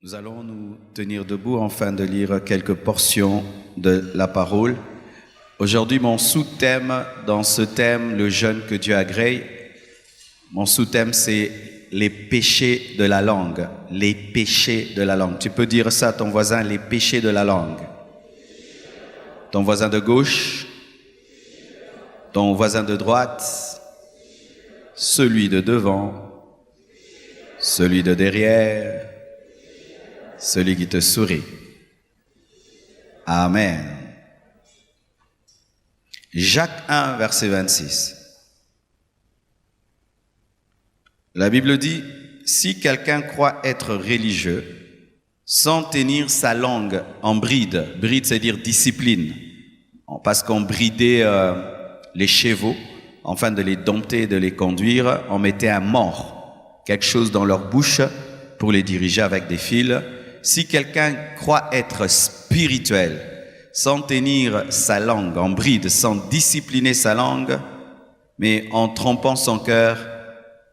Nous allons nous tenir debout afin de lire quelques portions de la parole. Aujourd'hui, mon sous-thème dans ce thème, le jeûne que Dieu agrée, mon sous-thème c'est les péchés de la langue. Les péchés de la langue. Tu peux dire ça à ton voisin, les péchés de la langue. Ton voisin de gauche, ton voisin de droite, celui de devant, celui de derrière, celui qui te sourit. Amen. Jacques 1, verset 26. La Bible dit, si quelqu'un croit être religieux, sans tenir sa langue en bride, bride c'est dire discipline, parce qu'on bridait les chevaux, afin de les dompter, de les conduire, on mettait un mort, quelque chose dans leur bouche pour les diriger avec des fils. Si quelqu'un croit être spirituel, sans tenir sa langue en bride, sans discipliner sa langue, mais en trompant son cœur,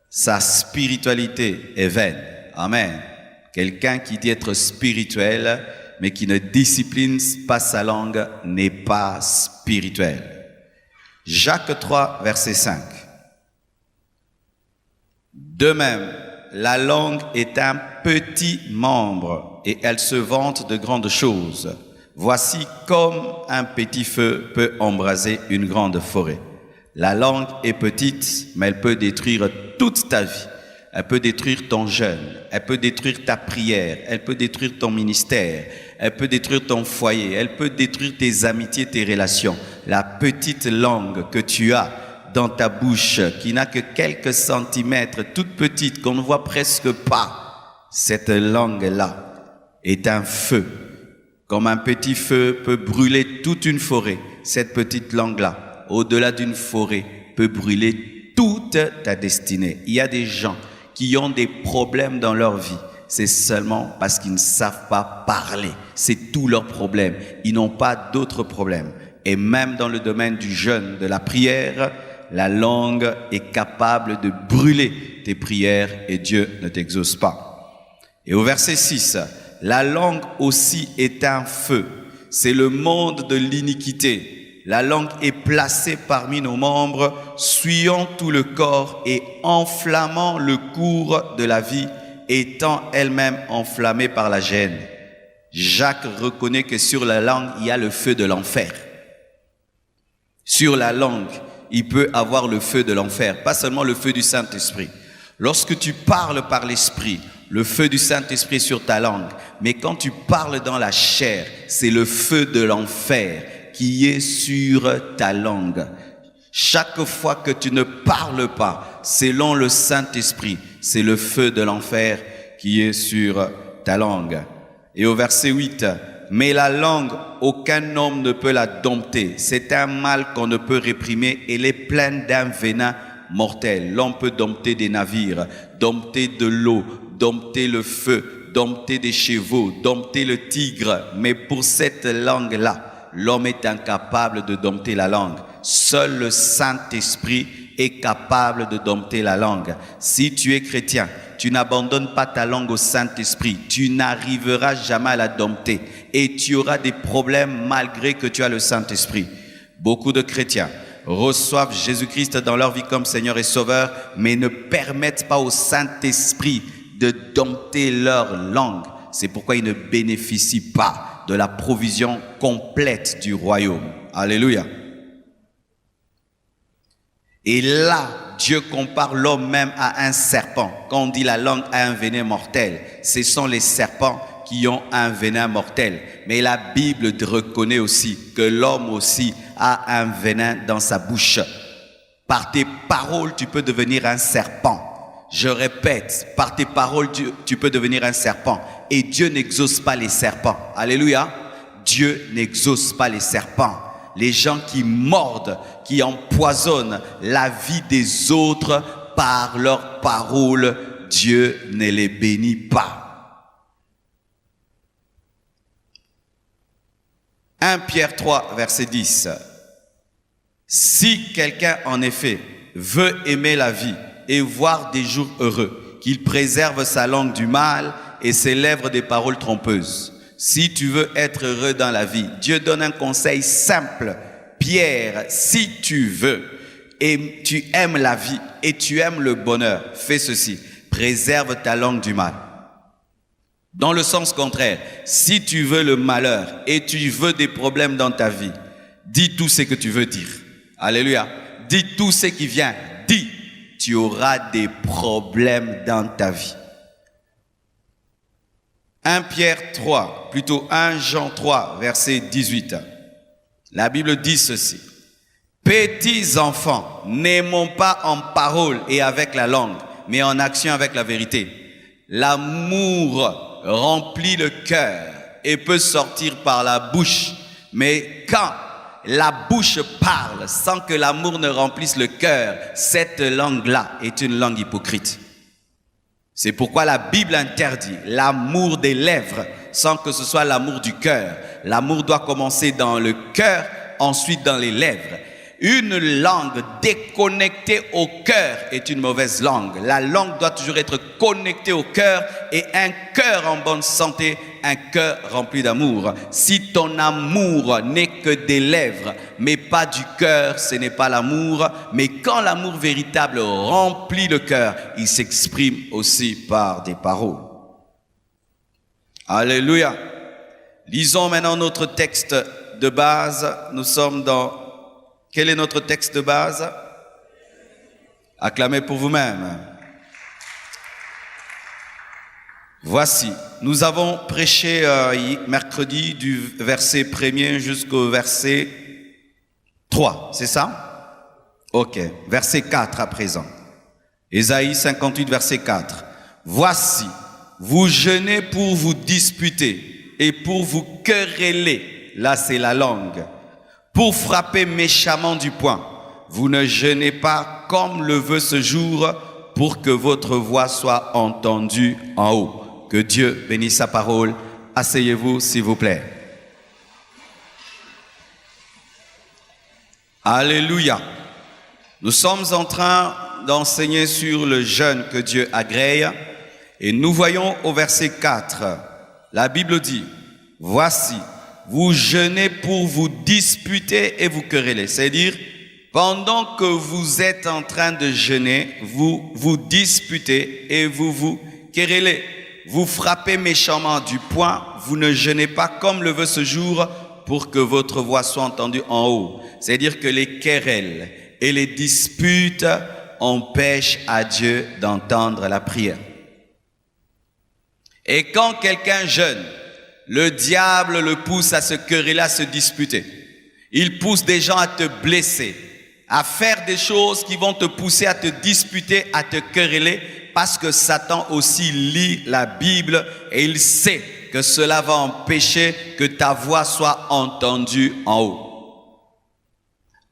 sa spiritualité est vaine. Amen. Quelqu'un qui dit être spirituel, mais qui ne discipline pas sa langue, n'est pas spirituel. Jacques 3, verset 5. De même, la langue est un petit membre et elle se vante de grandes choses. Voici comme un petit feu peut embraser une grande forêt. La langue est petite, mais elle peut détruire toute ta vie. Elle peut détruire ton jeûne, elle peut détruire ta prière, elle peut détruire ton ministère, elle peut détruire ton foyer, elle peut détruire tes amitiés, tes relations. La petite langue que tu as dans ta bouche, qui n'a que quelques centimètres, toute petite, qu'on ne voit presque pas, cette langue-là est un feu. Comme un petit feu peut brûler toute une forêt, cette petite langue-là, au-delà d'une forêt, peut brûler toute ta destinée. Il y a des gens qui ont des problèmes dans leur vie. C'est seulement parce qu'ils ne savent pas parler. C'est tout leur problème. Ils n'ont pas d'autres problèmes. Et même dans le domaine du jeûne, de la prière, la langue est capable de brûler tes prières et Dieu ne t'exauce pas. Et au verset 6, la langue aussi est un feu. C'est le monde de l'iniquité. La langue est placée parmi nos membres, suyant tout le corps et enflammant le cours de la vie, étant elle-même enflammée par la gêne. Jacques reconnaît que sur la langue, il y a le feu de l'enfer. Sur la langue, il peut avoir le feu de l'enfer, pas seulement le feu du Saint-Esprit. Lorsque tu parles par l'Esprit, le feu du Saint-Esprit est sur ta langue. Mais quand tu parles dans la chair, c'est le feu de l'enfer qui est sur ta langue. Chaque fois que tu ne parles pas, selon le Saint-Esprit, c'est le feu de l'enfer qui est sur ta langue. Et au verset 8, mais la langue, aucun homme ne peut la dompter. C'est un mal qu'on ne peut réprimer. Elle est pleine d'un venin mortel. L'homme peut dompter des navires, dompter de l'eau, dompter le feu, dompter des chevaux, dompter le tigre. Mais pour cette langue-là, l'homme est incapable de dompter la langue. Seul le Saint-Esprit est capable de dompter la langue. Si tu es chrétien, tu n'abandonnes pas ta langue au Saint-Esprit, tu n'arriveras jamais à la dompter et tu auras des problèmes malgré que tu as le Saint-Esprit. Beaucoup de chrétiens reçoivent Jésus-Christ dans leur vie comme Seigneur et Sauveur, mais ne permettent pas au Saint-Esprit de dompter leur langue. C'est pourquoi ils ne bénéficient pas de la provision complète du royaume. Alléluia. Et là, Dieu compare l'homme même à un serpent. Quand on dit la langue a un venin mortel, ce sont les serpents qui ont un venin mortel. Mais la Bible reconnaît aussi que l'homme aussi a un venin dans sa bouche. Par tes paroles, tu peux devenir un serpent. Je répète, par tes paroles, tu peux devenir un serpent. Et Dieu n'exauce pas les serpents. Alléluia. Dieu n'exauce pas les serpents. Les gens qui mordent, qui empoisonnent la vie des autres par leurs paroles, Dieu ne les bénit pas. 1 Pierre 3, verset 10. Si quelqu'un, en effet, veut aimer la vie et voir des jours heureux, qu'il préserve sa langue du mal et ses lèvres des paroles trompeuses. Si tu veux être heureux dans la vie, Dieu donne un conseil simple. Pierre, si tu veux, et tu aimes la vie et tu aimes le bonheur, fais ceci, préserve ta langue du mal. Dans le sens contraire, si tu veux le malheur et tu veux des problèmes dans ta vie, dis tout ce que tu veux dire. Alléluia. Dis tout ce qui vient. Dis, tu auras des problèmes dans ta vie. 1 Pierre 3, plutôt 1 Jean 3, verset 18. La Bible dit ceci. Petits enfants, n'aimons pas en parole et avec la langue, mais en action avec la vérité. L'amour remplit le cœur et peut sortir par la bouche. Mais quand la bouche parle sans que l'amour ne remplisse le cœur, cette langue-là est une langue hypocrite. C'est pourquoi la Bible interdit l'amour des lèvres sans que ce soit l'amour du cœur. L'amour doit commencer dans le cœur, ensuite dans les lèvres. Une langue déconnectée au cœur est une mauvaise langue. La langue doit toujours être connectée au cœur et un cœur en bonne santé, un cœur rempli d'amour. Si ton amour n'est que des lèvres, mais pas du cœur, ce n'est pas l'amour. Mais quand l'amour véritable remplit le cœur, il s'exprime aussi par des paroles. Alléluia. Lisons maintenant notre texte de base. Nous sommes dans... Quel est notre texte de base? Acclamez pour vous-même. Voici, nous avons prêché mercredi du verset 1er jusqu'au verset 3, c'est ça? Ok, verset 4 à présent. Ésaïe 58, verset 4. Voici, vous jeûnez pour vous disputer et pour vous quereller. Là, c'est la langue. Pour frapper méchamment du poing. Vous ne jeûnez pas comme le veut ce jour pour que votre voix soit entendue en haut. Que Dieu bénisse sa parole. Asseyez-vous, s'il vous plaît. Alléluia. Nous sommes en train d'enseigner sur le jeûne que Dieu agrée. Et nous voyons au verset 4, la Bible dit, « Voici, vous jeûnez pour vous disputer et vous quereller. » C'est-à-dire, pendant que vous êtes en train de jeûner, vous vous disputez et vous vous querellez. Vous frappez méchamment du poing, vous ne jeûnez pas comme le veut ce jour pour que votre voix soit entendue en haut. C'est-à-dire que les querelles et les disputes empêchent à Dieu d'entendre la prière. Et quand quelqu'un jeûne, le diable le pousse à se quereller, à se disputer. Il pousse des gens à te blesser, à faire des choses qui vont te pousser à te disputer, à te quereller, parce que Satan aussi lit la Bible et il sait que cela va empêcher que ta voix soit entendue en haut.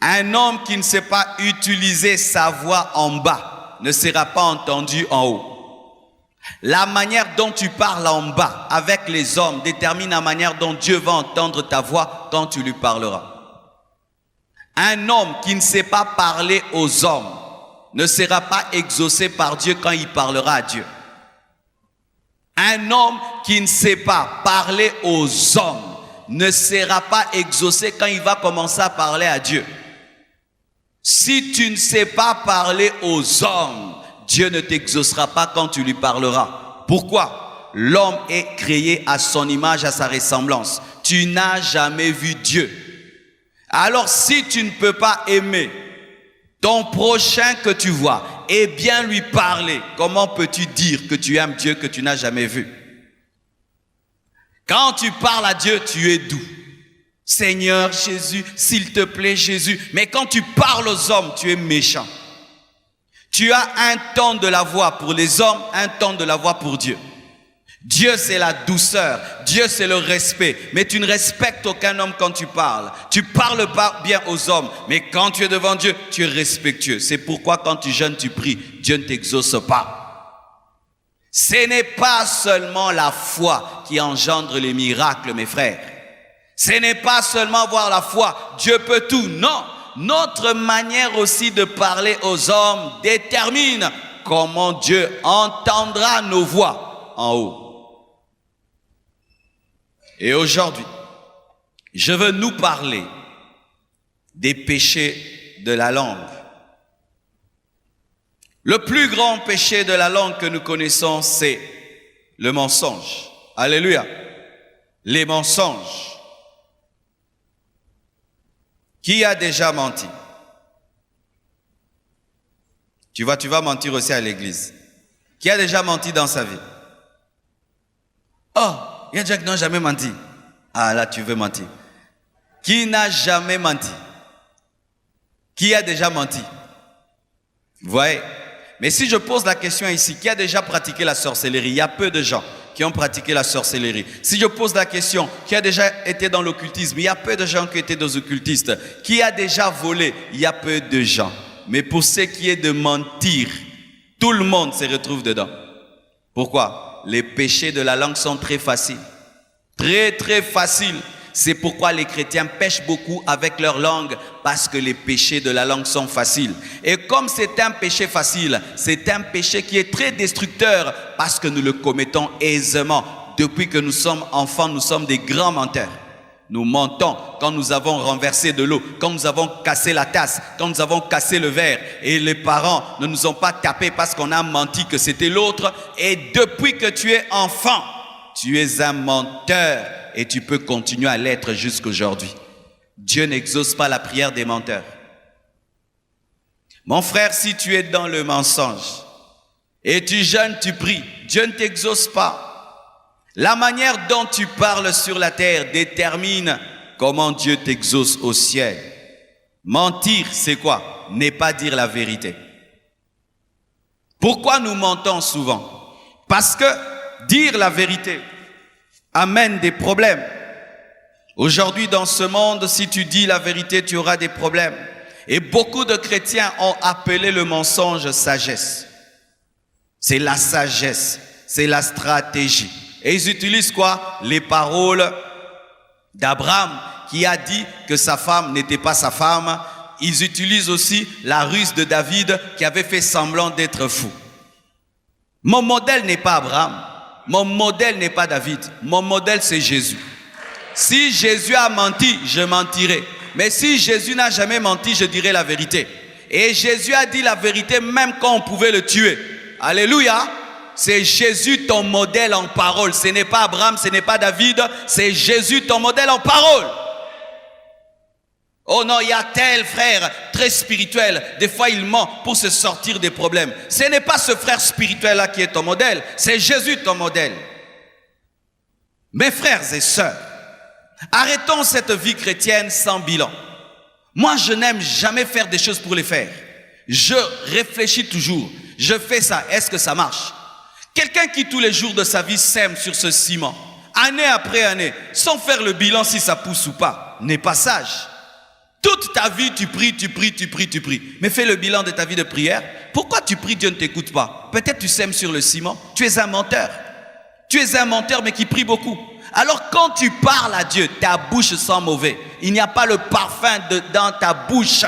Un homme qui ne sait pas utiliser sa voix en bas ne sera pas entendu en haut. La manière dont tu parles en bas avec les hommes détermine la manière dont Dieu va entendre ta voix quand tu lui parleras. Un homme qui ne sait pas parler aux hommes ne sera pas exaucé par Dieu quand il parlera à Dieu. Un homme qui ne sait pas parler aux hommes ne sera pas exaucé quand il va commencer à parler à Dieu. Si tu ne sais pas parler aux hommes, Dieu ne t'exaucera pas quand tu lui parleras. Pourquoi? L'homme est créé à son image, à sa ressemblance. Tu n'as jamais vu Dieu. Alors si tu ne peux pas aimer ton prochain que tu vois et bien lui parler, comment peux-tu dire que tu aimes Dieu que tu n'as jamais vu? Quand tu parles à Dieu, tu es doux. Seigneur Jésus, s'il te plaît Jésus. Mais quand tu parles aux hommes, tu es méchant. Tu as un ton de la voix pour les hommes, un ton de la voix pour Dieu. Dieu, c'est la douceur. Dieu, c'est le respect. Mais tu ne respectes aucun homme quand tu parles. Tu parles pas bien aux hommes. Mais quand tu es devant Dieu, tu es respectueux. C'est pourquoi quand tu jeûnes, tu pries. Dieu ne t'exauce pas. Ce n'est pas seulement la foi qui engendre les miracles, mes frères. Ce n'est pas seulement avoir la foi. Dieu peut tout. Non. Notre manière aussi de parler aux hommes détermine comment Dieu entendra nos voix en haut. Et aujourd'hui, je veux nous parler des péchés de la langue. Le plus grand péché de la langue que nous connaissons, c'est le mensonge. Alléluia. Les mensonges. Qui a déjà menti? Tu vas mentir aussi à l'église. Qui a déjà menti dans sa vie? Oh, il y a des gens qui n'ont jamais menti. Ah là, tu veux mentir. Qui n'a jamais menti? Qui a déjà menti? Vous voyez? Mais si je pose la question ici, qui a déjà pratiqué la sorcellerie? Il y a peu de gens qui ont pratiqué la sorcellerie. Si je pose la question, qui a déjà été dans l'occultisme? Il y a peu de gens qui étaient des occultistes. Qui a déjà volé? Il y a peu de gens. Mais pour ce qui est de mentir, tout le monde se retrouve dedans. Pourquoi? Les péchés de la langue sont très faciles. Très, très faciles. C'est pourquoi les chrétiens pêchent beaucoup avec leur langue, parce que les péchés de la langue sont faciles. Et comme c'est un péché facile, c'est un péché qui est très destructeur, parce que nous le commettons aisément. Depuis que nous sommes enfants, nous sommes des grands menteurs. Nous mentons quand nous avons renversé de l'eau, quand nous avons cassé la tasse, quand nous avons cassé le verre. Et les parents ne nous ont pas tapés parce qu'on a menti que c'était l'autre. Et depuis que tu es enfant, tu es un menteur et tu peux continuer à l'être jusqu'aujourd'hui. Dieu n'exauce pas la prière des menteurs. Mon frère, si tu es dans le mensonge et tu jeûnes, tu pries, Dieu ne t'exauce pas. La manière dont tu parles sur la terre détermine comment Dieu t'exauce au ciel. Mentir, c'est quoi? Ne pas dire la vérité. Pourquoi nous mentons souvent? Parce que dire la vérité amène des problèmes. Aujourd'hui, dans ce monde, si tu dis la vérité, tu auras des problèmes. Et beaucoup de chrétiens ont appelé le mensonge sagesse. C'est la sagesse, c'est la stratégie. Et ils utilisent quoi? Les paroles d'Abraham qui a dit que sa femme n'était pas sa femme. Ils utilisent aussi la ruse de David qui avait fait semblant d'être fou. Mon modèle n'est pas Abraham. Mon modèle n'est pas David. Mon modèle, c'est Jésus. Si Jésus a menti, je mentirai. Mais si Jésus n'a jamais menti, je dirai la vérité. Et Jésus a dit la vérité même quand on pouvait le tuer. Alléluia. C'est Jésus ton modèle en parole. Ce n'est pas Abraham, ce n'est pas David. C'est Jésus ton modèle en parole. Oh non, il y a tel frère très spirituel. Des fois, il ment pour se sortir des problèmes. Ce n'est pas ce frère spirituel-là qui est ton modèle. C'est Jésus ton modèle. Mes frères et sœurs, arrêtons cette vie chrétienne sans bilan. Moi, je n'aime jamais faire des choses pour les faire. Je réfléchis toujours. Je fais ça. Est-ce que ça marche? Quelqu'un qui tous les jours de sa vie sème sur ce ciment, année après année, sans faire le bilan si ça pousse ou pas, n'est pas sage. Toute ta vie, tu pries. Mais fais le bilan de ta vie de prière. Pourquoi tu pries, Dieu ne t'écoute pas? Peut-être tu sèmes sur le ciment. Tu es un menteur. Tu es un menteur, mais qui prie beaucoup. Alors quand tu parles à Dieu, ta bouche sent mauvais. Il n'y a pas le parfum dans ta bouche.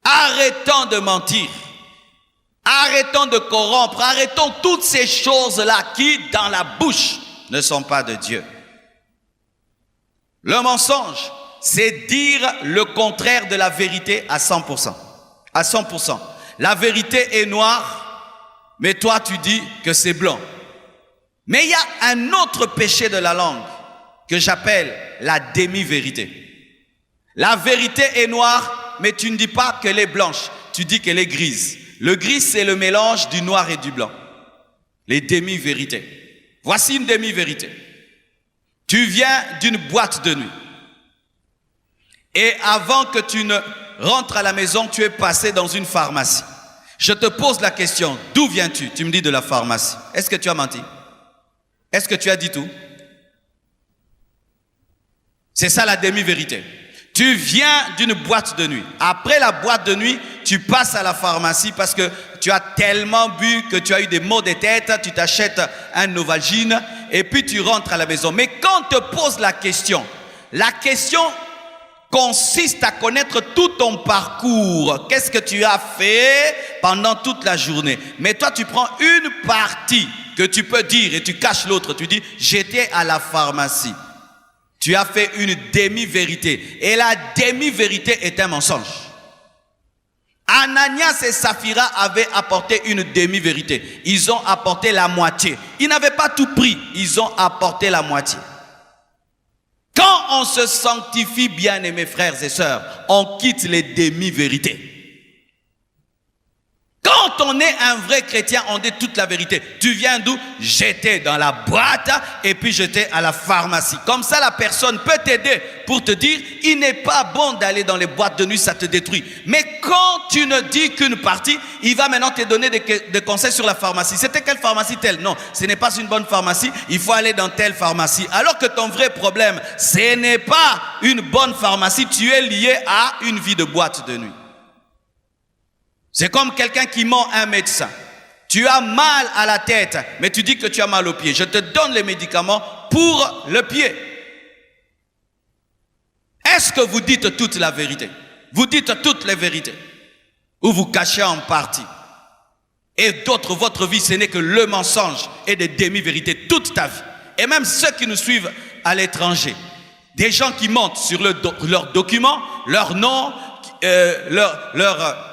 Arrêtons de mentir. Arrêtons de corrompre. Arrêtons toutes ces choses-là qui, dans la bouche, ne sont pas de Dieu. Le mensonge, c'est dire le contraire de la vérité à 100%. À 100%. La vérité est noire, mais toi tu dis que c'est blanc. Mais il y a un autre péché de la langue que j'appelle la demi-vérité. La vérité est noire, mais tu ne dis pas qu'elle est blanche, tu dis qu'elle est grise. Le gris, c'est le mélange du noir et du blanc. Les demi-vérités. Voici une demi-vérité. Tu viens d'une boîte de nuit. Et avant que tu ne rentres à la maison, tu es passé dans une pharmacie. Je te pose la question, d'où viens-tu? Tu me dis de la pharmacie. Est-ce que tu as menti? Est-ce que tu as dit tout? C'est ça la demi-vérité. Tu viens d'une boîte de nuit. Après la boîte de nuit, tu passes à la pharmacie parce que tu as tellement bu que tu as eu des maux de tête, tu t'achètes un Novalgine et puis tu rentres à la maison. Mais quand on te pose la question consiste à connaître tout ton parcours. Qu'est-ce que tu as fait pendant toute la journée? Mais toi, tu prends une partie que tu peux dire et tu caches l'autre. Tu dis, j'étais à la pharmacie. Tu as fait une demi-vérité. Et la demi-vérité est un mensonge. Ananias et Saphira avaient apporté une demi-vérité. Ils ont apporté la moitié. Ils n'avaient pas tout pris. Ils ont apporté la moitié. Quand on se sanctifie, bien-aimés frères et sœurs, on quitte les demi-vérités. Quand on est un vrai chrétien, on dit toute la vérité. Tu viens d'où? J'étais dans la boîte et puis j'étais à la pharmacie. Comme ça, la personne peut t'aider pour te dire, il n'est pas bon d'aller dans les boîtes de nuit, ça te détruit. Mais quand tu ne dis qu'une partie, il va maintenant te donner des conseils sur la pharmacie. C'était quelle pharmacie telle? Non, ce n'est pas une bonne pharmacie, il faut aller dans telle pharmacie. Alors que ton vrai problème, ce n'est pas une bonne pharmacie, tu es lié à une vie de boîte de nuit. C'est comme quelqu'un qui ment un médecin. Tu as mal à la tête, mais tu dis que tu as mal au pied. Je te donne les médicaments pour le pied. Est-ce que vous dites toute la vérité? Vous dites toutes les vérités? Ou vous cachez en partie? Et d'autres, votre vie, ce n'est que le mensonge et des demi-vérités toute ta vie. Et même ceux qui nous suivent à l'étranger, des gens qui mentent sur leurs documents, leur nom, leur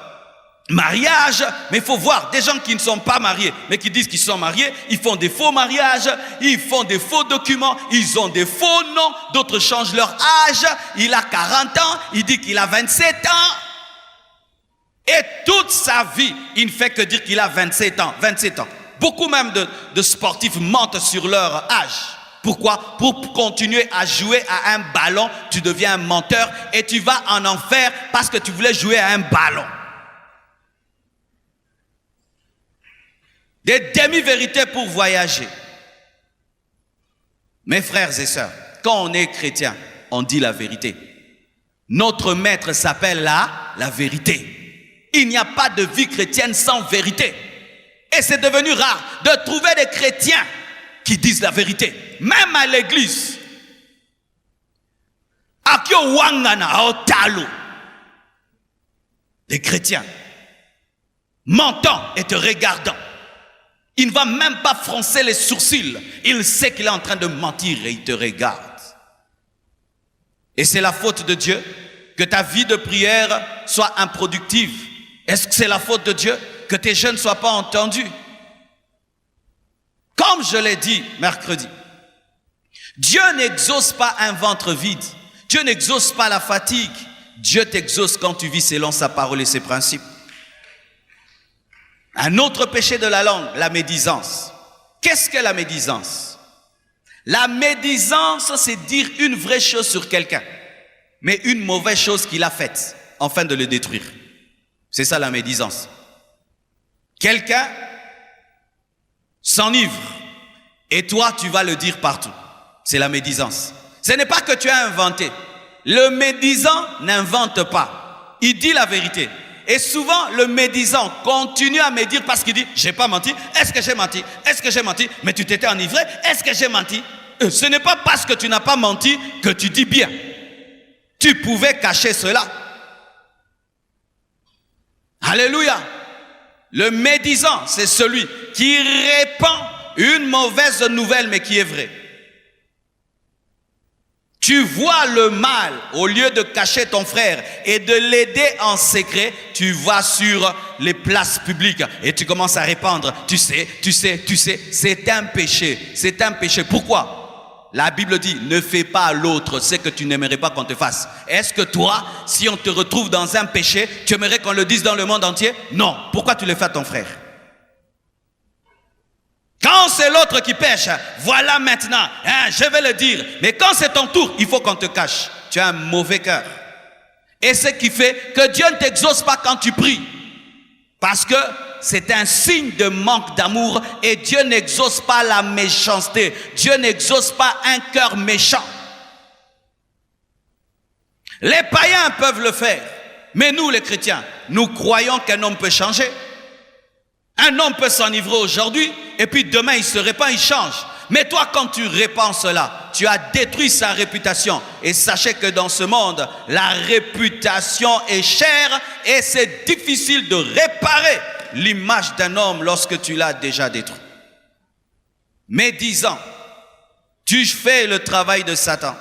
mariage, mais il faut voir des gens qui ne sont pas mariés, mais qui disent qu'ils sont mariés, ils font des faux mariages, ils font des faux documents, ils ont des faux noms, d'autres changent leur âge, il a 40 ans, il dit qu'il a 27 ans, et toute sa vie, il ne fait que dire qu'il a 27 ans. Beaucoup même de sportifs mentent sur leur âge. Pourquoi? Pour continuer à jouer à un ballon, tu deviens un menteur et tu vas en enfer parce que tu voulais jouer à un ballon. Des demi-vérités pour voyager. Mes frères et sœurs, quand on est chrétien, on dit la vérité. Notre maître s'appelle la vérité. Il n'y a pas de vie chrétienne sans vérité. Et c'est devenu rare de trouver des chrétiens qui disent la vérité. Même à l'église. Les chrétiens mentant et te regardant. Il ne va même pas froncer les sourcils. Il sait qu'il est en train de mentir et il te regarde. Et c'est la faute de Dieu que ta vie de prière soit improductive. Est-ce que c'est la faute de Dieu que tes jeûnes ne soient pas entendus? Comme je l'ai dit mercredi, Dieu n'exauce pas un ventre vide. Dieu n'exauce pas la fatigue. Dieu t'exauce quand tu vis selon sa parole et ses principes. Un autre péché de la langue, la médisance. Qu'est-ce que la médisance? La médisance, c'est dire une vraie chose sur quelqu'un, mais une mauvaise chose qu'il a faite, afin de le détruire. C'est ça la médisance. Quelqu'un s'enivre, et toi, tu vas le dire partout. C'est la médisance. Ce n'est pas que tu as inventé. Le médisant n'invente pas. Il dit la vérité. Et souvent, le médisant continue à médire parce qu'il dit, j'ai pas menti. Est-ce que j'ai menti? Est-ce que j'ai menti? Mais tu t'étais enivré. Est-ce que j'ai menti? Ce n'est pas parce que tu n'as pas menti que tu dis bien. Tu pouvais cacher cela. Alléluia. Le médisant, c'est celui qui répand une mauvaise nouvelle, mais qui est vraie. Tu vois le mal, au lieu de cacher ton frère et de l'aider en secret, tu vas sur les places publiques et tu commences à répandre. Tu sais, c'est un péché. C'est un péché. Pourquoi? La Bible dit, ne fais pas à l'autre ce que tu n'aimerais pas qu'on te fasse. Est-ce que toi, si on te retrouve dans un péché, tu aimerais qu'on le dise dans le monde entier? Non. Pourquoi tu le fais à ton frère? Quand c'est l'autre qui pêche, voilà maintenant, je vais le dire. Mais quand c'est ton tour, il faut qu'on te cache. Tu as un mauvais cœur. Et ce qui fait que Dieu ne t'exauce pas quand tu pries. Parce que c'est un signe de manque d'amour et Dieu n'exauce pas la méchanceté. Dieu n'exauce pas un cœur méchant. Les païens peuvent le faire. Mais nous, les chrétiens, nous croyons qu'un homme peut changer. Un homme peut s'enivrer aujourd'hui et puis demain il se répand, il change. Mais toi, quand tu répands cela, tu as détruit sa réputation. Et sachez que dans ce monde, la réputation est chère et c'est difficile de réparer l'image d'un homme lorsque tu l'as déjà détruit. médisant. Tu fais le travail de Satan.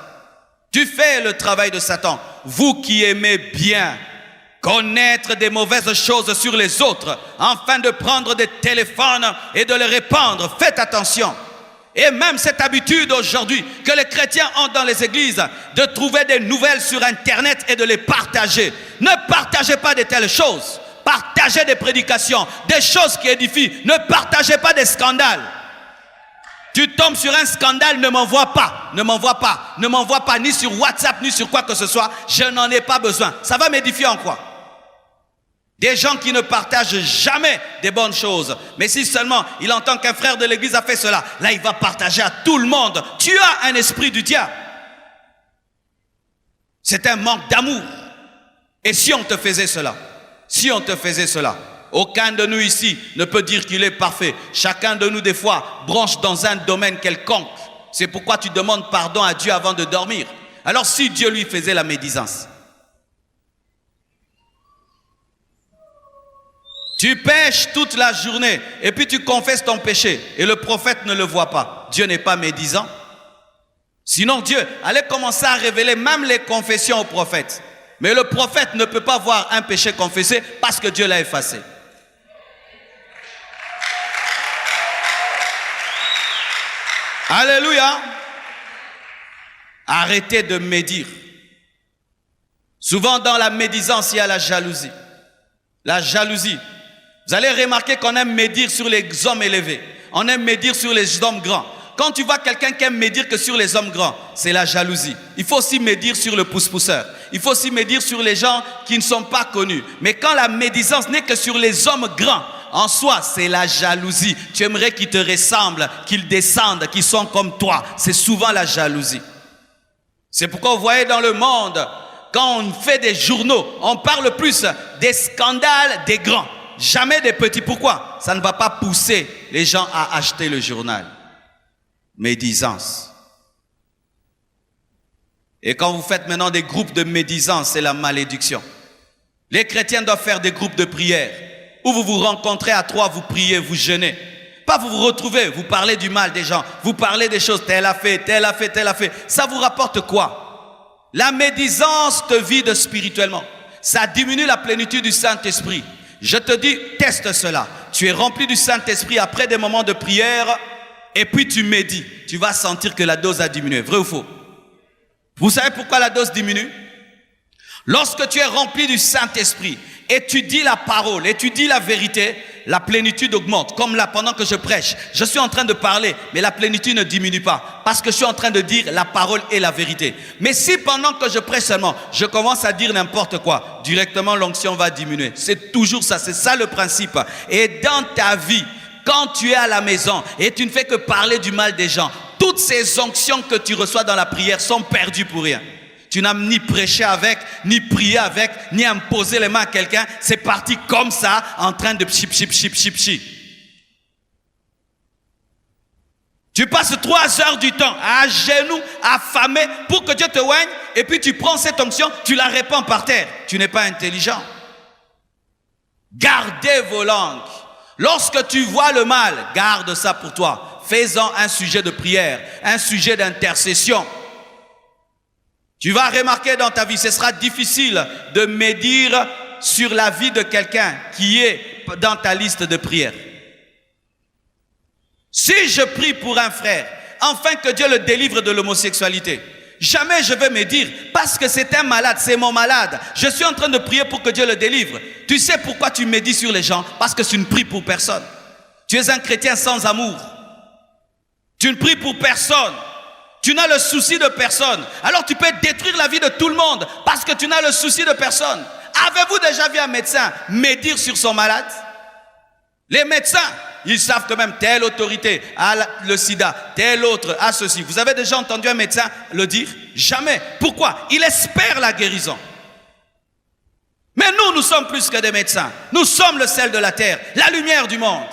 Tu fais le travail de Satan. Vous qui aimez bien connaître des mauvaises choses sur les autres, afin de prendre des téléphones et de les répandre, faites attention. Et même cette habitude aujourd'hui que les chrétiens ont dans les églises de trouver des nouvelles sur Internet et de les partager. Ne partagez pas de telles choses. Partagez des prédications, des choses qui édifient. Ne partagez pas des scandales. Tu tombes sur un scandale, ne m'envoie pas. Ne m'envoie pas. Ne m'envoie pas ni sur WhatsApp, ni sur quoi que ce soit. Je n'en ai pas besoin. Ça va m'édifier en quoi? Des gens qui ne partagent jamais des bonnes choses. Mais si seulement il entend qu'un frère de l'église a fait cela, là il va partager à tout le monde. Tu as un esprit du diable. C'est un manque d'amour. Et si on te faisait cela, aucun de nous ici ne peut dire qu'il est parfait. Chacun de nous des fois branche dans un domaine quelconque. C'est pourquoi tu demandes pardon à Dieu avant de dormir. Alors si Dieu lui faisait la médisance, tu pêches toute la journée et puis tu confesses ton péché et le prophète ne le voit pas. Dieu n'est pas médisant. Sinon Dieu allait commencer à révéler même les confessions au prophète. Mais le prophète ne peut pas voir un péché confessé parce que Dieu l'a effacé. Alléluia. Arrêtez de médire. Souvent dans la médisance, il y a la jalousie. La jalousie. Vous allez remarquer qu'on aime médire sur les hommes élevés. On aime médire sur les hommes grands. Quand tu vois quelqu'un qui aime médire que sur les hommes grands, c'est la jalousie. Il faut aussi médire sur le pousse-pousseur. Il faut aussi médire sur les gens qui ne sont pas connus. Mais quand la médisance n'est que sur les hommes grands, en soi, c'est la jalousie. Tu aimerais qu'ils te ressemblent, qu'ils descendent, qu'ils sont comme toi. C'est souvent la jalousie. C'est pourquoi vous voyez dans le monde, quand on fait des journaux, on parle plus des scandales des grands. Jamais des petits. Pourquoi? Ça ne va pas pousser les gens à acheter le journal. Médisance. Et quand vous faites maintenant des groupes de médisance, c'est la malédiction. Les chrétiens doivent faire des groupes de prière où vous vous rencontrez à trois, vous priez, vous jeûnez. Pas vous vous retrouvez, vous parlez du mal des gens, vous parlez des choses, tel a fait, tel a fait, tel a fait. Ça vous rapporte quoi? La médisance te vide spirituellement. Ça diminue la plénitude du Saint-Esprit. Je te dis, teste cela. Tu es rempli du Saint-Esprit après des moments de prière et puis tu médites. Tu vas sentir que la dose a diminué. Vrai ou faux? Vous savez pourquoi la dose diminue? Lorsque tu es rempli du Saint-Esprit et tu dis la parole et tu dis la vérité, la plénitude augmente. Comme là, pendant que je prêche, je suis en train de parler, mais la plénitude ne diminue pas parce que je suis en train de dire la parole et la vérité. Mais si pendant que je prêche seulement, je commence à dire n'importe quoi, directement l'onction va diminuer. C'est toujours ça, c'est ça le principe. Et dans ta vie, quand tu es à la maison et tu ne fais que parler du mal des gens, toutes ces onctions que tu reçois dans la prière sont perdues pour rien. Tu n'as ni prêché avec, ni prié avec, ni imposé les mains à quelqu'un. C'est parti comme ça, en train de chip, chip, chip, chip, chip. Tu passes 3 heures du temps à genoux, affamé, pour que Dieu te oigne, et puis tu prends cette onction, tu la répands par terre. Tu n'es pas intelligent. Gardez vos langues. Lorsque tu vois le mal, garde ça pour toi. Fais-en un sujet de prière, un sujet d'intercession. Tu vas remarquer dans ta vie, ce sera difficile de médire sur la vie de quelqu'un qui est dans ta liste de prières. Si je prie pour un frère, afin que Dieu le délivre de l'homosexualité, jamais je vais me dire, parce que c'est un malade, c'est mon malade, je suis en train de prier pour que Dieu le délivre. Tu sais pourquoi tu médis sur les gens? Parce que tu ne pries pour personne. Tu es un chrétien sans amour. Tu ne pries pour personne. Tu n'as le souci de personne. Alors tu peux détruire la vie de tout le monde parce que tu n'as le souci de personne. Avez-vous déjà vu un médecin médire sur son malade? Les médecins, ils savent quand même telle autorité a le sida, telle autre a ceci. Vous avez déjà entendu un médecin le dire? Jamais. Pourquoi? Il espère la guérison. Mais nous sommes plus que des médecins. Nous sommes le sel de la terre, la lumière du monde.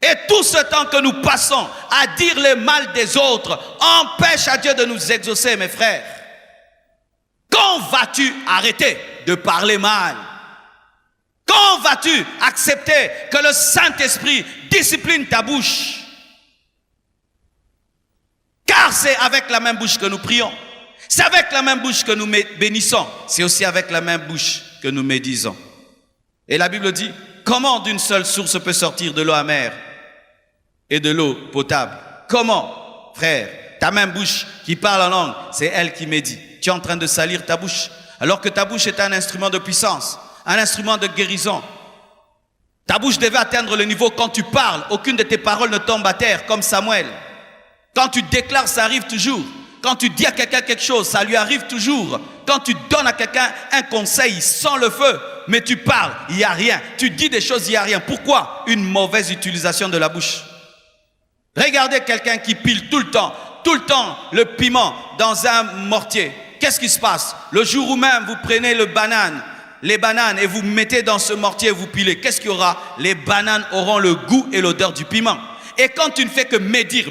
Et tout ce temps que nous passons à dire le mal des autres empêche à Dieu de nous exaucer, mes frères. Quand vas-tu arrêter de parler mal? Quand vas-tu accepter que le Saint-Esprit discipline ta bouche? Car c'est avec la même bouche que nous prions. C'est avec la même bouche que nous bénissons. C'est aussi avec la même bouche que nous médisons. Et la Bible dit, comment d'une seule source peut sortir de l'eau amère et de l'eau potable? Comment, frère? Ta même bouche qui parle en langue, c'est elle qui médit. Tu es en train de salir ta bouche, alors que ta bouche est un instrument de puissance, un instrument de guérison. Ta bouche devait atteindre le niveau quand tu parles, aucune de tes paroles ne tombe à terre, comme Samuel. Quand tu déclares, ça arrive toujours. Quand tu dis à quelqu'un quelque chose, ça lui arrive toujours. Quand tu donnes à quelqu'un un conseil, il sent le feu, mais tu parles, il n'y a rien. Tu dis des choses, il n'y a rien. Pourquoi? Une mauvaise utilisation de la bouche. Regardez quelqu'un qui pile tout le temps le piment dans un mortier. Qu'est-ce qui se passe? Le jour où même vous prenez les bananes et vous mettez dans ce mortier et vous pilez, qu'est-ce qu'il y aura? Les bananes auront le goût et l'odeur du piment. Et quand tu ne fais que médire,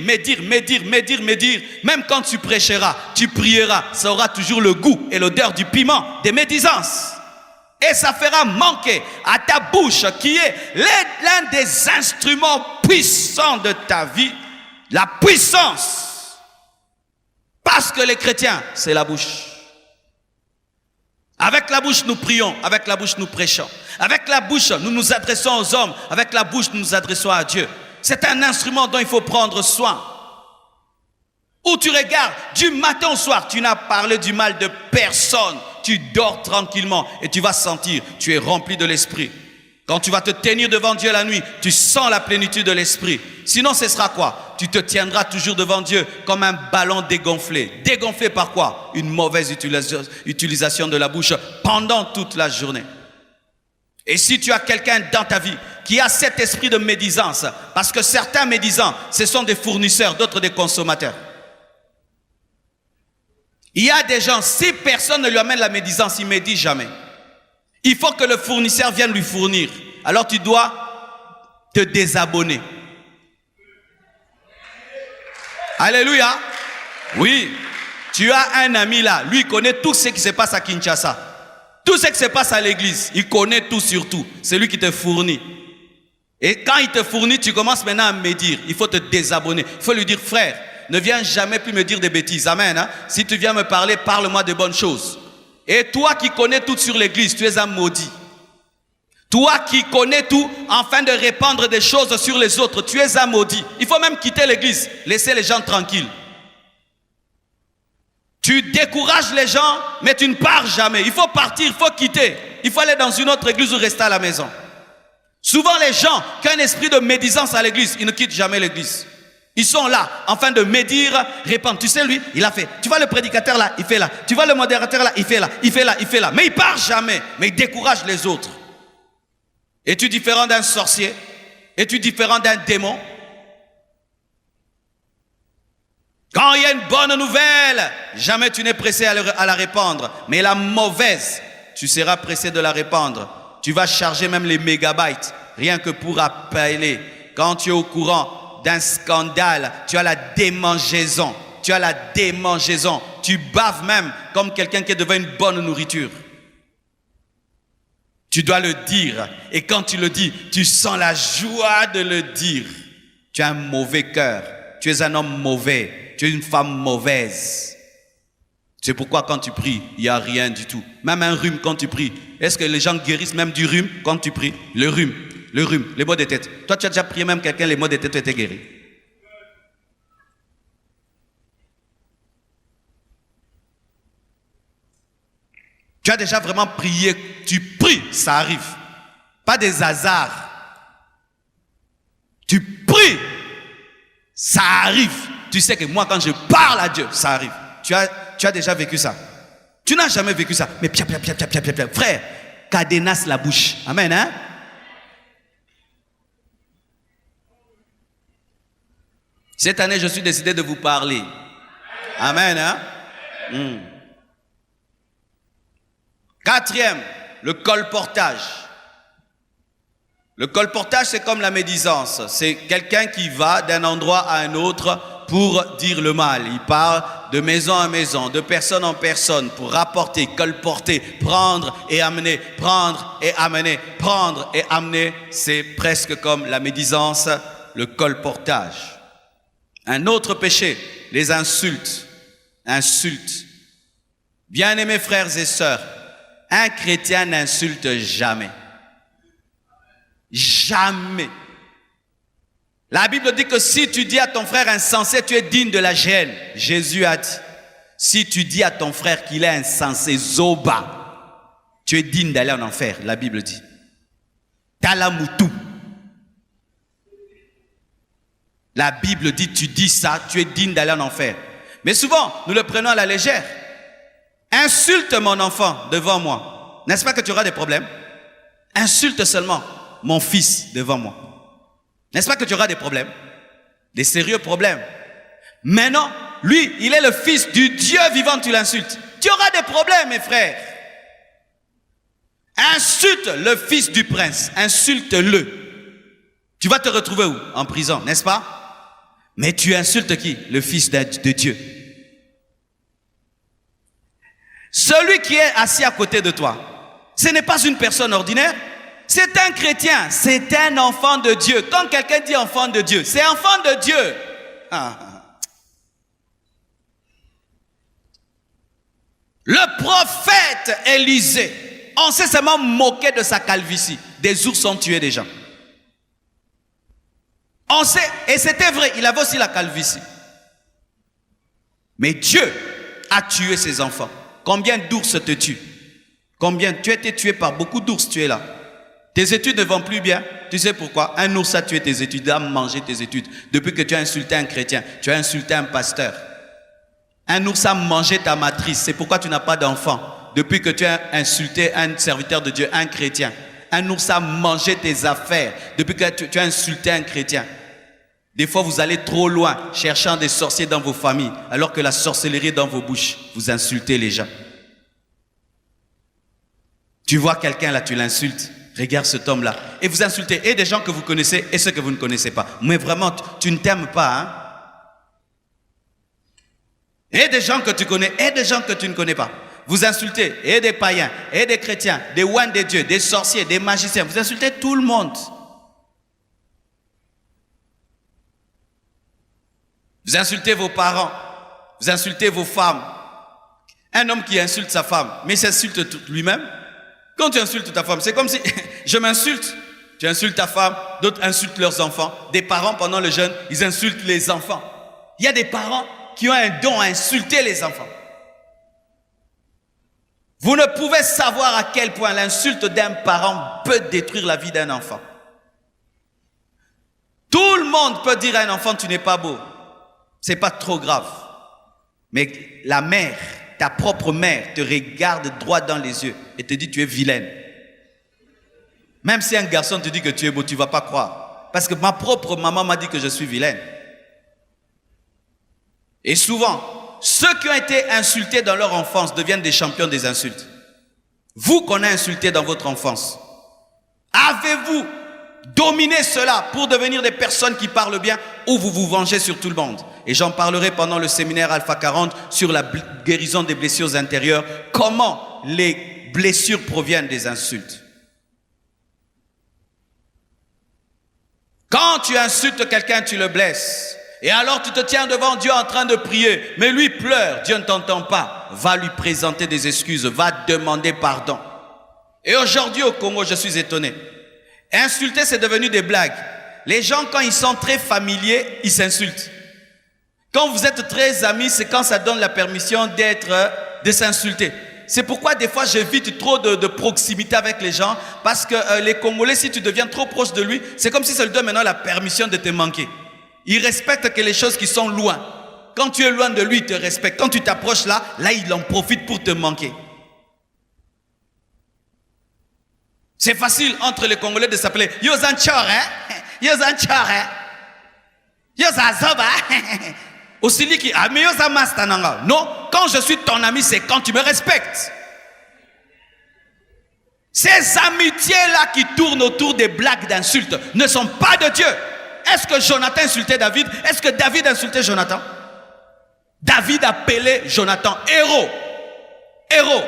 même quand tu prêcheras, tu prieras, ça aura toujours le goût et l'odeur du piment, des médisances. Et ça fera manquer à ta bouche, qui est l'un des instruments puissants de ta vie, la puissance. Parce que les chrétiens, c'est la bouche. Avec la bouche, nous prions. Avec la bouche, nous prêchons. Avec la bouche, nous nous adressons aux hommes. Avec la bouche, nous nous adressons à Dieu. C'est un instrument dont il faut prendre soin. Où tu regardes, du matin au soir, tu n'as parlé du mal de personne. Tu dors tranquillement et tu vas sentir, tu es rempli de l'esprit. Quand tu vas te tenir devant Dieu la nuit, tu sens la plénitude de l'esprit. Sinon, ce sera quoi? Tu te tiendras toujours devant Dieu comme un ballon dégonflé. Dégonflé par quoi? Une mauvaise utilisation de la bouche pendant toute la journée. Et si tu as quelqu'un dans ta vie qui a cet esprit de médisance, parce que certains médisants, ce sont des fournisseurs, d'autres des consommateurs. Il y a des gens, si personne ne lui amène la médisance, il ne médit jamais. Il faut que le fournisseur vienne lui fournir. Alors tu dois te désabonner. Alléluia. Oui, tu as un ami là, lui il connaît tout ce qui se passe à Kinshasa. Tout ce qui se passe à l'église, il connaît tout sur tout. C'est lui qui te fournit. Et quand il te fournit, tu commences maintenant à médire. Il faut te désabonner. Il faut lui dire, frère, ne viens jamais plus me dire des bêtises. Amen. Hein? Si tu viens me parler, parle-moi de bonnes choses. Et toi qui connais tout sur l'église, tu es un maudit. Toi qui connais tout, afin de répandre des choses sur les autres, tu es un maudit. Il faut même quitter l'église, laisser les gens tranquilles. Tu décourages les gens, mais tu ne pars jamais. Il faut partir, il faut quitter. Il faut aller dans une autre église ou rester à la maison. Souvent les gens qui ont un esprit de médisance à l'église, ils ne quittent jamais l'église. Ils sont là, afin de médire, répandre. Tu sais, lui, il a fait. Tu vois le prédicateur là, il fait là. Tu vois le modérateur là, il fait là, il fait là, il fait là. Mais il part jamais, mais il décourage les autres. Es-tu différent d'un sorcier? Es-tu différent d'un démon? Quand il y a une bonne nouvelle, jamais tu n'es pressé à la répandre. Mais la mauvaise, tu seras pressé de la répandre. Tu vas charger même les mégabytes, rien que pour appeler. Quand tu es au courant d'un scandale, tu as la démangeaison. Tu as la démangeaison. Tu baves même comme quelqu'un qui est devant une bonne nourriture. Tu dois le dire. Et quand tu le dis, tu sens la joie de le dire. Tu as un mauvais cœur. Tu es un homme mauvais. Tu es une femme mauvaise. C'est pourquoi quand tu pries, il n'y a rien du tout. Même un rhume quand tu pries. Est-ce que les gens guérissent même du rhume quand tu pries? Le rhume, les maux de tête. Toi, tu as déjà prié même quelqu'un, les maux de tête ont été guéris. Tu as déjà vraiment prié, tu pries, ça arrive. Pas des hasards. Tu pries, ça arrive. Tu sais que moi, quand je parle à Dieu, ça arrive. Tu as déjà vécu ça. Tu n'as jamais vécu ça. Mais pia. Frère, cadenasse la bouche. Amen, hein? Cette année, je suis décidé de vous parler. Amen, hein? Quatrième, le colportage. Le colportage, c'est comme la médisance. C'est quelqu'un qui va d'un endroit à un autre pour dire le mal. Il parle de maison en maison, de personne en personne, pour rapporter, colporter, prendre et amener, prendre et amener, prendre et amener. C'est presque comme la médisance, le colportage. Un autre péché, les insultes. Insultes. Bien-aimés frères et sœurs, un chrétien n'insulte jamais. Jamais. La Bible dit que si tu dis à ton frère insensé, tu es digne de la gêne. Jésus a dit, si tu dis à ton frère qu'il est insensé, Zoba, tu es digne d'aller en enfer, la Bible dit. Talamutu. La Bible dit, tu dis ça, tu es digne d'aller en enfer. Mais souvent, nous le prenons à la légère. Insulte mon enfant devant moi. N'est-ce pas que tu auras des problèmes? Insulte seulement mon fils devant moi. N'est-ce pas que tu auras des problèmes? Des sérieux problèmes. Maintenant, lui, il est le fils du Dieu vivant, tu l'insultes. Tu auras des problèmes, mes frères. Insulte le fils du prince. Insulte-le. Tu vas te retrouver où? En prison, n'est-ce pas? Mais tu insultes qui? Le fils de Dieu. Celui qui est assis à côté de toi, ce n'est pas une personne ordinaire. C'est un chrétien, c'est un enfant de Dieu. Quand quelqu'un dit enfant de Dieu, c'est enfant de Dieu. Le prophète Élisée, on s'est seulement moqué de sa calvitie. Des ours ont tué des gens. On sait, et c'était vrai, il avait aussi la calvitie. Mais Dieu a tué ses enfants. Combien d'ours te tuent? Combien? Tu as été tué par beaucoup d'ours, tu es là. Tes études ne vont plus bien. Tu sais pourquoi? Un ours a tué tes études, a mangé tes études. Depuis que tu as insulté un chrétien, tu as insulté un pasteur. Un ours a mangé ta matrice. C'est pourquoi tu n'as pas d'enfant. Depuis que tu as insulté un serviteur de Dieu, un chrétien. Un ours a mangé tes affaires. Depuis que tu as insulté un chrétien. Des fois, vous allez trop loin, cherchant des sorciers dans vos familles, alors que la sorcellerie est dans vos bouches. Vous insultez les gens. Tu vois quelqu'un là, tu l'insultes. Regarde cet homme-là. Et vous insultez et des gens que vous connaissez et ceux que vous ne connaissez pas. Mais vraiment, tu ne t'aimes pas. Hein? Et des gens que tu connais et des gens que tu ne connais pas. Vous insultez et des païens, et des chrétiens, des ouins de Dieu, des sorciers, des magiciens. Vous insultez tout le monde. Vous insultez vos parents. Vous insultez vos femmes. Un homme qui insulte sa femme, mais il s'insulte lui-même. Quand tu insultes ta femme, c'est comme si je m'insulte. Tu insultes ta femme, d'autres insultent leurs enfants. Des parents, pendant le jeûne, ils insultent les enfants. Il y a des parents qui ont un don à insulter les enfants. Vous ne pouvez savoir à quel point l'insulte d'un parent peut détruire la vie d'un enfant. Tout le monde peut dire à un enfant, tu n'es pas beau. C'est pas trop grave. Mais la mère, ta propre mère, te regarde droit dans les yeux et te dit, tu es vilaine. Même si un garçon te dit que tu es beau, tu ne vas pas croire. Parce que ma propre maman m'a dit que je suis vilaine. Et souvent, ceux qui ont été insultés dans leur enfance deviennent des champions des insultes. Vous qu'on a insulté dans votre enfance, avez-vous dominé cela pour devenir des personnes qui parlent bien ou vous vous vengez sur tout le monde? Et j'en parlerai pendant le séminaire Alpha 40 sur la guérison des blessures intérieures, comment les blessures proviennent des insultes. Quand tu insultes quelqu'un, tu le blesses. Et alors tu te tiens devant Dieu en train de prier, mais lui pleure, Dieu ne t'entend pas. Va lui présenter des excuses, va demander pardon. Et aujourd'hui au Congo, je suis étonné. Insulter, c'est devenu des blagues. Les gens, quand ils sont très familiers, ils s'insultent. Quand vous êtes très amis, c'est quand ça donne la permission de s'insulter. C'est pourquoi des fois j'évite trop de proximité avec les gens, parce que les Congolais, si tu deviens trop proche de lui, c'est comme si ça lui donne maintenant la permission de te manquer. Il respecte que les choses qui sont loin. Quand tu es loin de lui, il te respecte. Quand tu t'approches là, il en profite pour te manquer. C'est facile entre les Congolais de s'appeler Yozanchore, Yozanchore, Yozazoba. Aussi dit qui non, quand je suis ton ami, c'est quand tu me respectes. Ces amitiés-là qui tournent autour des blagues d'insultes ne sont pas de Dieu. Est-ce que Jonathan insultait David? Est-ce que David insultait Jonathan? David appelait Jonathan héros. Héros.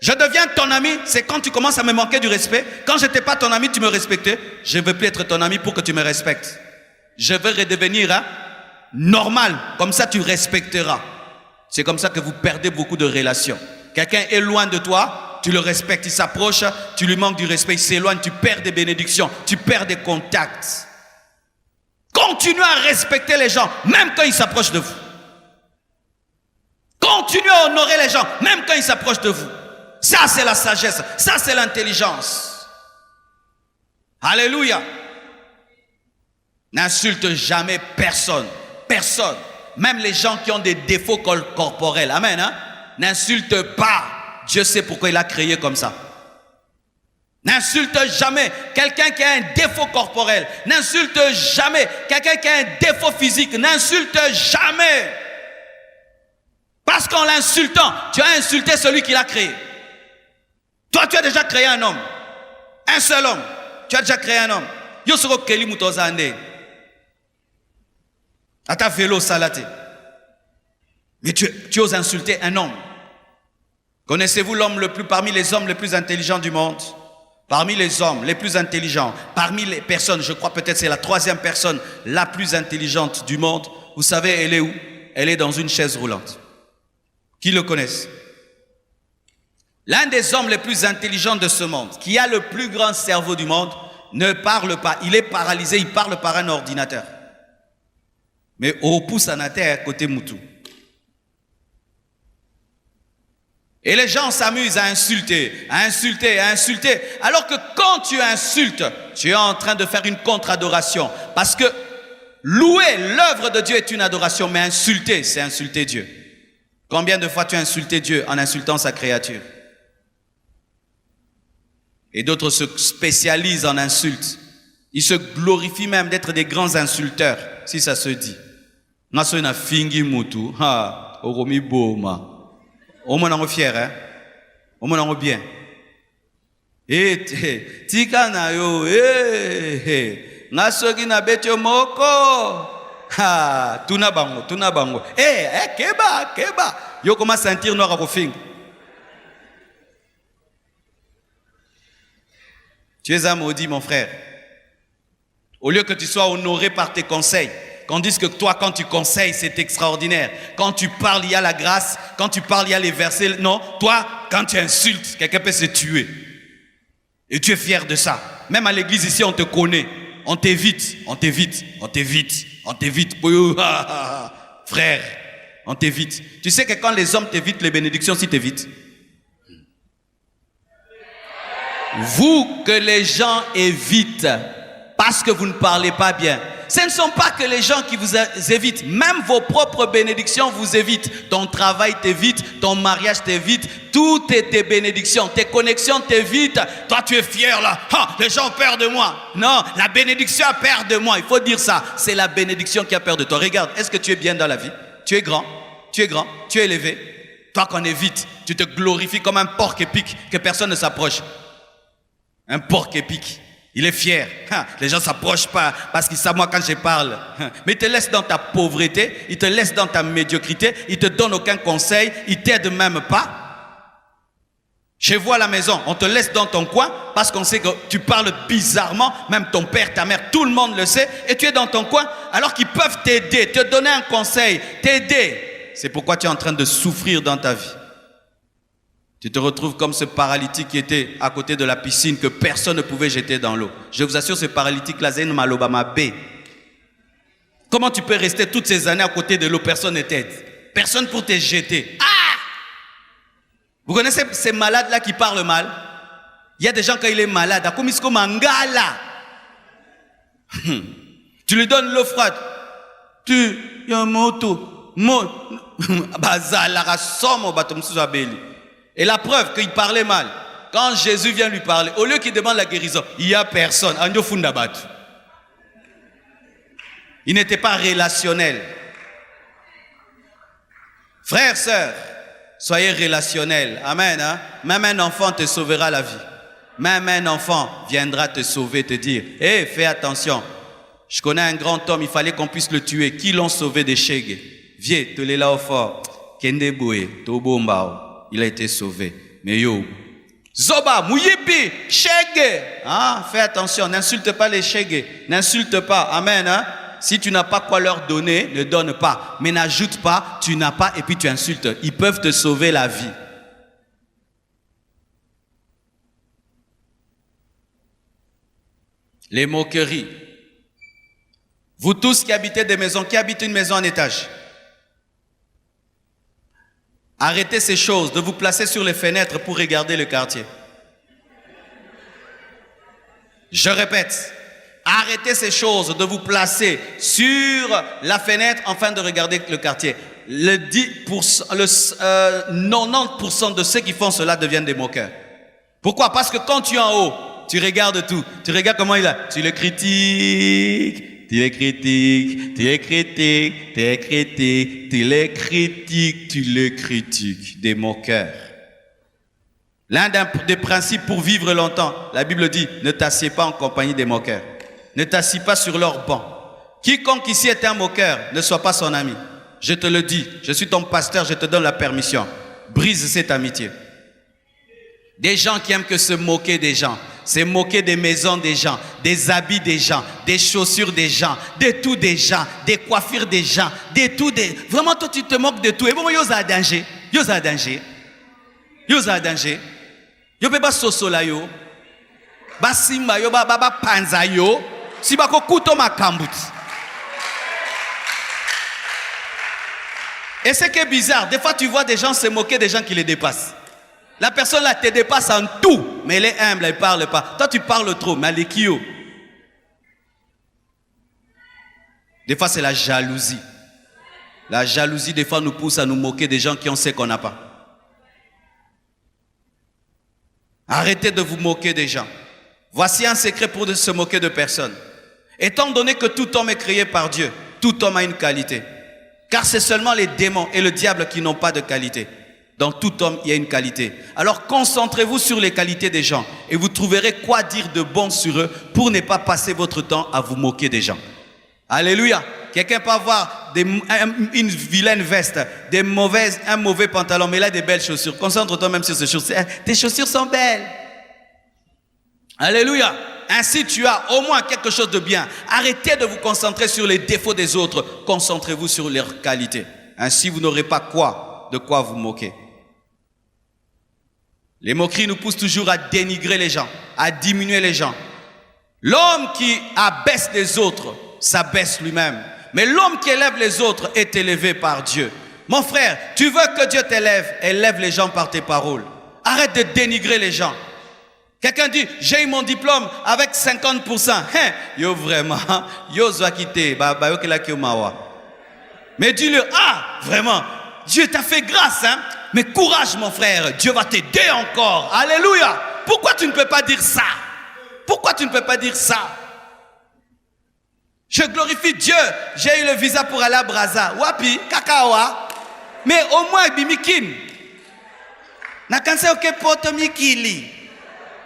Je deviens ton ami, c'est quand tu commences à me manquer du respect. Quand je n'étais pas ton ami, tu me respectais. Je ne veux plus être ton ami pour que tu me respectes. Je veux redevenir normal, comme ça tu respecteras. C'est comme ça que vous perdez beaucoup de relations. Quelqu'un est loin de toi, tu le respectes, il s'approche, tu lui manques du respect, il s'éloigne, tu perds des bénédictions, tu perds des contacts. Continuez à respecter les gens, même quand ils s'approchent de vous. Continuez à honorer les gens, même quand ils s'approchent de vous. Ça, c'est la sagesse, ça, c'est l'intelligence. Alléluia. N'insulte jamais personne, personne. Même les gens qui ont des défauts corporels. Amen. Hein? N'insulte pas. Dieu sait pourquoi il a créé comme ça. N'insulte jamais quelqu'un qui a un défaut corporel. N'insulte jamais quelqu'un qui a un défaut physique. N'insulte jamais. Parce qu'en l'insultant, tu as insulté celui qui l'a créé. Toi, tu as déjà créé un homme. Un seul homme. Tu as déjà créé un homme. Yosoko Keli Mutozande. À ta vélo salaté. Mais tu oses insulter un homme. Connaissez-vous l'homme parmi les hommes les plus intelligents du monde? Parmi les hommes les plus intelligents, parmi les personnes, je crois peut-être c'est la 3e personne la plus intelligente du monde. Vous savez, elle est où? Elle est dans une chaise roulante. Qui le connaissent? L'un des hommes les plus intelligents de ce monde, qui a le plus grand cerveau du monde, ne parle pas. Il est paralysé, il parle par un ordinateur. Mais au pouce en terre, côté Moutou. Et les gens s'amusent à insulter, à insulter, à insulter. Alors que quand tu insultes, tu es en train de faire une contre-adoration. Parce que louer l'œuvre de Dieu est une adoration, mais insulter, c'est insulter Dieu. Combien de fois tu as insulté Dieu en insultant sa créature? Et d'autres se spécialisent en insultes. Ils se glorifient même d'être des grands insulteurs, si ça se dit. Naso na fingi mutu, ha, oromi boma. Au moins on est fier, hein? Au moins on est bien. Et tika na yo, naso ki na betyo moko. Ha, tuna bango. Keba. Yo commence à sentir noir à fingi. Tu es un maudit, mon frère. Au lieu que tu sois honoré par tes conseils, qu'on dise que toi, quand tu conseilles, c'est extraordinaire. Quand tu parles, il y a la grâce. Quand tu parles, il y a les versets. Non, toi, quand tu insultes, quelqu'un peut se tuer. Et tu es fier de ça. Même à l'église ici, on te connaît. On t'évite. Frère, on t'évite. Tu sais que quand les hommes t'évitent, les bénédictions aussi t'évitent. Vous que les gens évitent parce que vous ne parlez pas bien. Ce ne sont pas que les gens qui vous évitent. Même vos propres bénédictions vous évitent. Ton travail t'évite, ton mariage t'évite, toutes tes bénédictions, tes connexions t'évitent. Toi, tu es fier là. Les gens ont peur de moi. Non, la bénédiction a peur de moi. Il faut dire ça. C'est la bénédiction qui a peur de toi. Regarde, est-ce que tu es bien dans la vie? Tu es grand, tu es élevé. Toi qu'on évite, tu te glorifies comme un porc épic que personne ne s'approche. Un porc épic. Il est fier. Les gens ne s'approchent pas parce qu'ils savent moi quand je parle. Mais il te laisse dans ta pauvreté, il te laisse dans ta médiocrité, il te donne aucun conseil, il t'aide même pas. Chez vous à la maison, on te laisse dans ton coin parce qu'on sait que tu parles bizarrement, même ton père, ta mère, tout le monde le sait, et tu es dans ton coin alors qu'ils peuvent t'aider, te donner un conseil, t'aider. C'est pourquoi tu es en train de souffrir dans ta vie. Tu te retrouves comme ce paralytique qui était à côté de la piscine que personne ne pouvait jeter dans l'eau. Je vous assure, ce paralytique-là, c'est une malobama B. Comment tu peux rester toutes ces années à côté de l'eau, personne ne t'aide? Personne pour te jeter. Ah! Vous connaissez ces malades-là qui parlent mal? Il y a des gens quand il est malade, comme Mangala. Tu lui donnes l'eau froide. Tu, yamoto, bazala, somo, batomsuzabeli. Et la preuve qu'il parlait mal, quand Jésus vient lui parler, au lieu qu'il demande la guérison, il n'y a personne. Il n'était pas relationnel. Frères, sœurs, soyez relationnels. Amen. Hein? Même un enfant te sauvera la vie. Même un enfant viendra te sauver, te dire, hé, fais attention. Je connais un grand homme, il fallait qu'on puisse le tuer. Qui l'ont sauvé des Chegues? Viens, te l'es là au fort. Kende Boué, Tobombao. Il a été sauvé. Mais yo, Zoba, Mouyibi, Chegue. Fais attention, n'insulte pas les Chegue. N'insulte pas. Amen. Hein? Si tu n'as pas quoi leur donner, ne donne pas. Mais n'ajoute pas, tu n'as pas et puis tu insultes. Ils peuvent te sauver la vie. Les moqueries. Vous tous qui habitez des maisons, qui habitent une maison en étage, arrêtez ces choses de vous placer sur les fenêtres pour regarder le quartier. Je répète, arrêtez ces choses de vous placer sur la fenêtre afin de regarder le quartier. Le 90% de ceux qui font cela deviennent des moqueurs. Pourquoi? Parce que quand tu es en haut, tu regardes tout. Tu regardes comment il a. Tu le critiques, tu les critiques, tu les critiques, tu les critiques, tu les critiques, tu les critiques. Des moqueurs. L'un des principes pour vivre longtemps, la Bible dit, ne t'assieds pas en compagnie des moqueurs. Ne t'assieds pas sur leur banc. Quiconque ici est un moqueur, ne sois pas son ami. Je te le dis, je suis ton pasteur, je te donne la permission. Brise cette amitié. Des gens qui aiment que se moquer des gens, se moquer des maisons des gens, des habits des gens, des chaussures des gens, de tout des gens, des coiffures des gens, de tout des... Vraiment, toi, tu te moques de tout. Et bon, yo, ça a danger. Yo, ça a danger. Yo, ça a danger. Yo pe ba sosola yo, ba simba yo, ba panza yo, si ba ko kuto makambut. Et ce qui est bizarre, des fois tu vois des gens se moquer des gens qui les dépassent. La personne là te dépasse en tout, mais elle est humble, elle ne parle pas. Toi tu parles trop, mais elle est qui yo? Des fois c'est la jalousie. La jalousie des fois nous pousse à nous moquer des gens qui on sait qu'on n'a pas. Arrêtez de vous moquer des gens. Voici un secret pour se moquer de personne. Étant donné que tout homme est créé par Dieu, tout homme a une qualité. Car c'est seulement les démons et le diable qui n'ont pas de qualité. Dans tout homme, il y a une qualité. Alors concentrez-vous sur les qualités des gens et vous trouverez quoi dire de bon sur eux pour ne pas passer votre temps à vous moquer des gens. Alléluia. Quelqu'un peut avoir une vilaine veste, un mauvais pantalon, mais il a des belles chaussures. Concentre-toi même sur ces chaussures. Tes chaussures sont belles. Alléluia. Ainsi, tu as au moins quelque chose de bien. Arrêtez de vous concentrer sur les défauts des autres. Concentrez-vous sur leurs qualités. Ainsi, vous n'aurez pas de quoi vous moquer. Les moqueries nous poussent toujours à dénigrer les gens, à diminuer les gens. L'homme qui abaisse les autres s'abaisse lui-même. Mais l'homme qui élève les autres est élevé par Dieu. Mon frère, tu veux que Dieu t'élève, élève les gens par tes paroles. Arrête de dénigrer les gens. Quelqu'un dit, j'ai eu mon diplôme avec 50%. Hein? Yo vraiment, yo zoakite, mais dis-le, ah, vraiment, Dieu t'a fait grâce, hein? Mais courage mon frère, Dieu va t'aider encore. Alléluia. Pourquoi tu ne peux pas dire ça? Pourquoi tu ne peux pas dire ça? Je glorifie Dieu. J'ai eu le visa pour aller à Brazza. Wapi, kakawa. Mais au moins, bimikin. Nakanse oke poto mikili.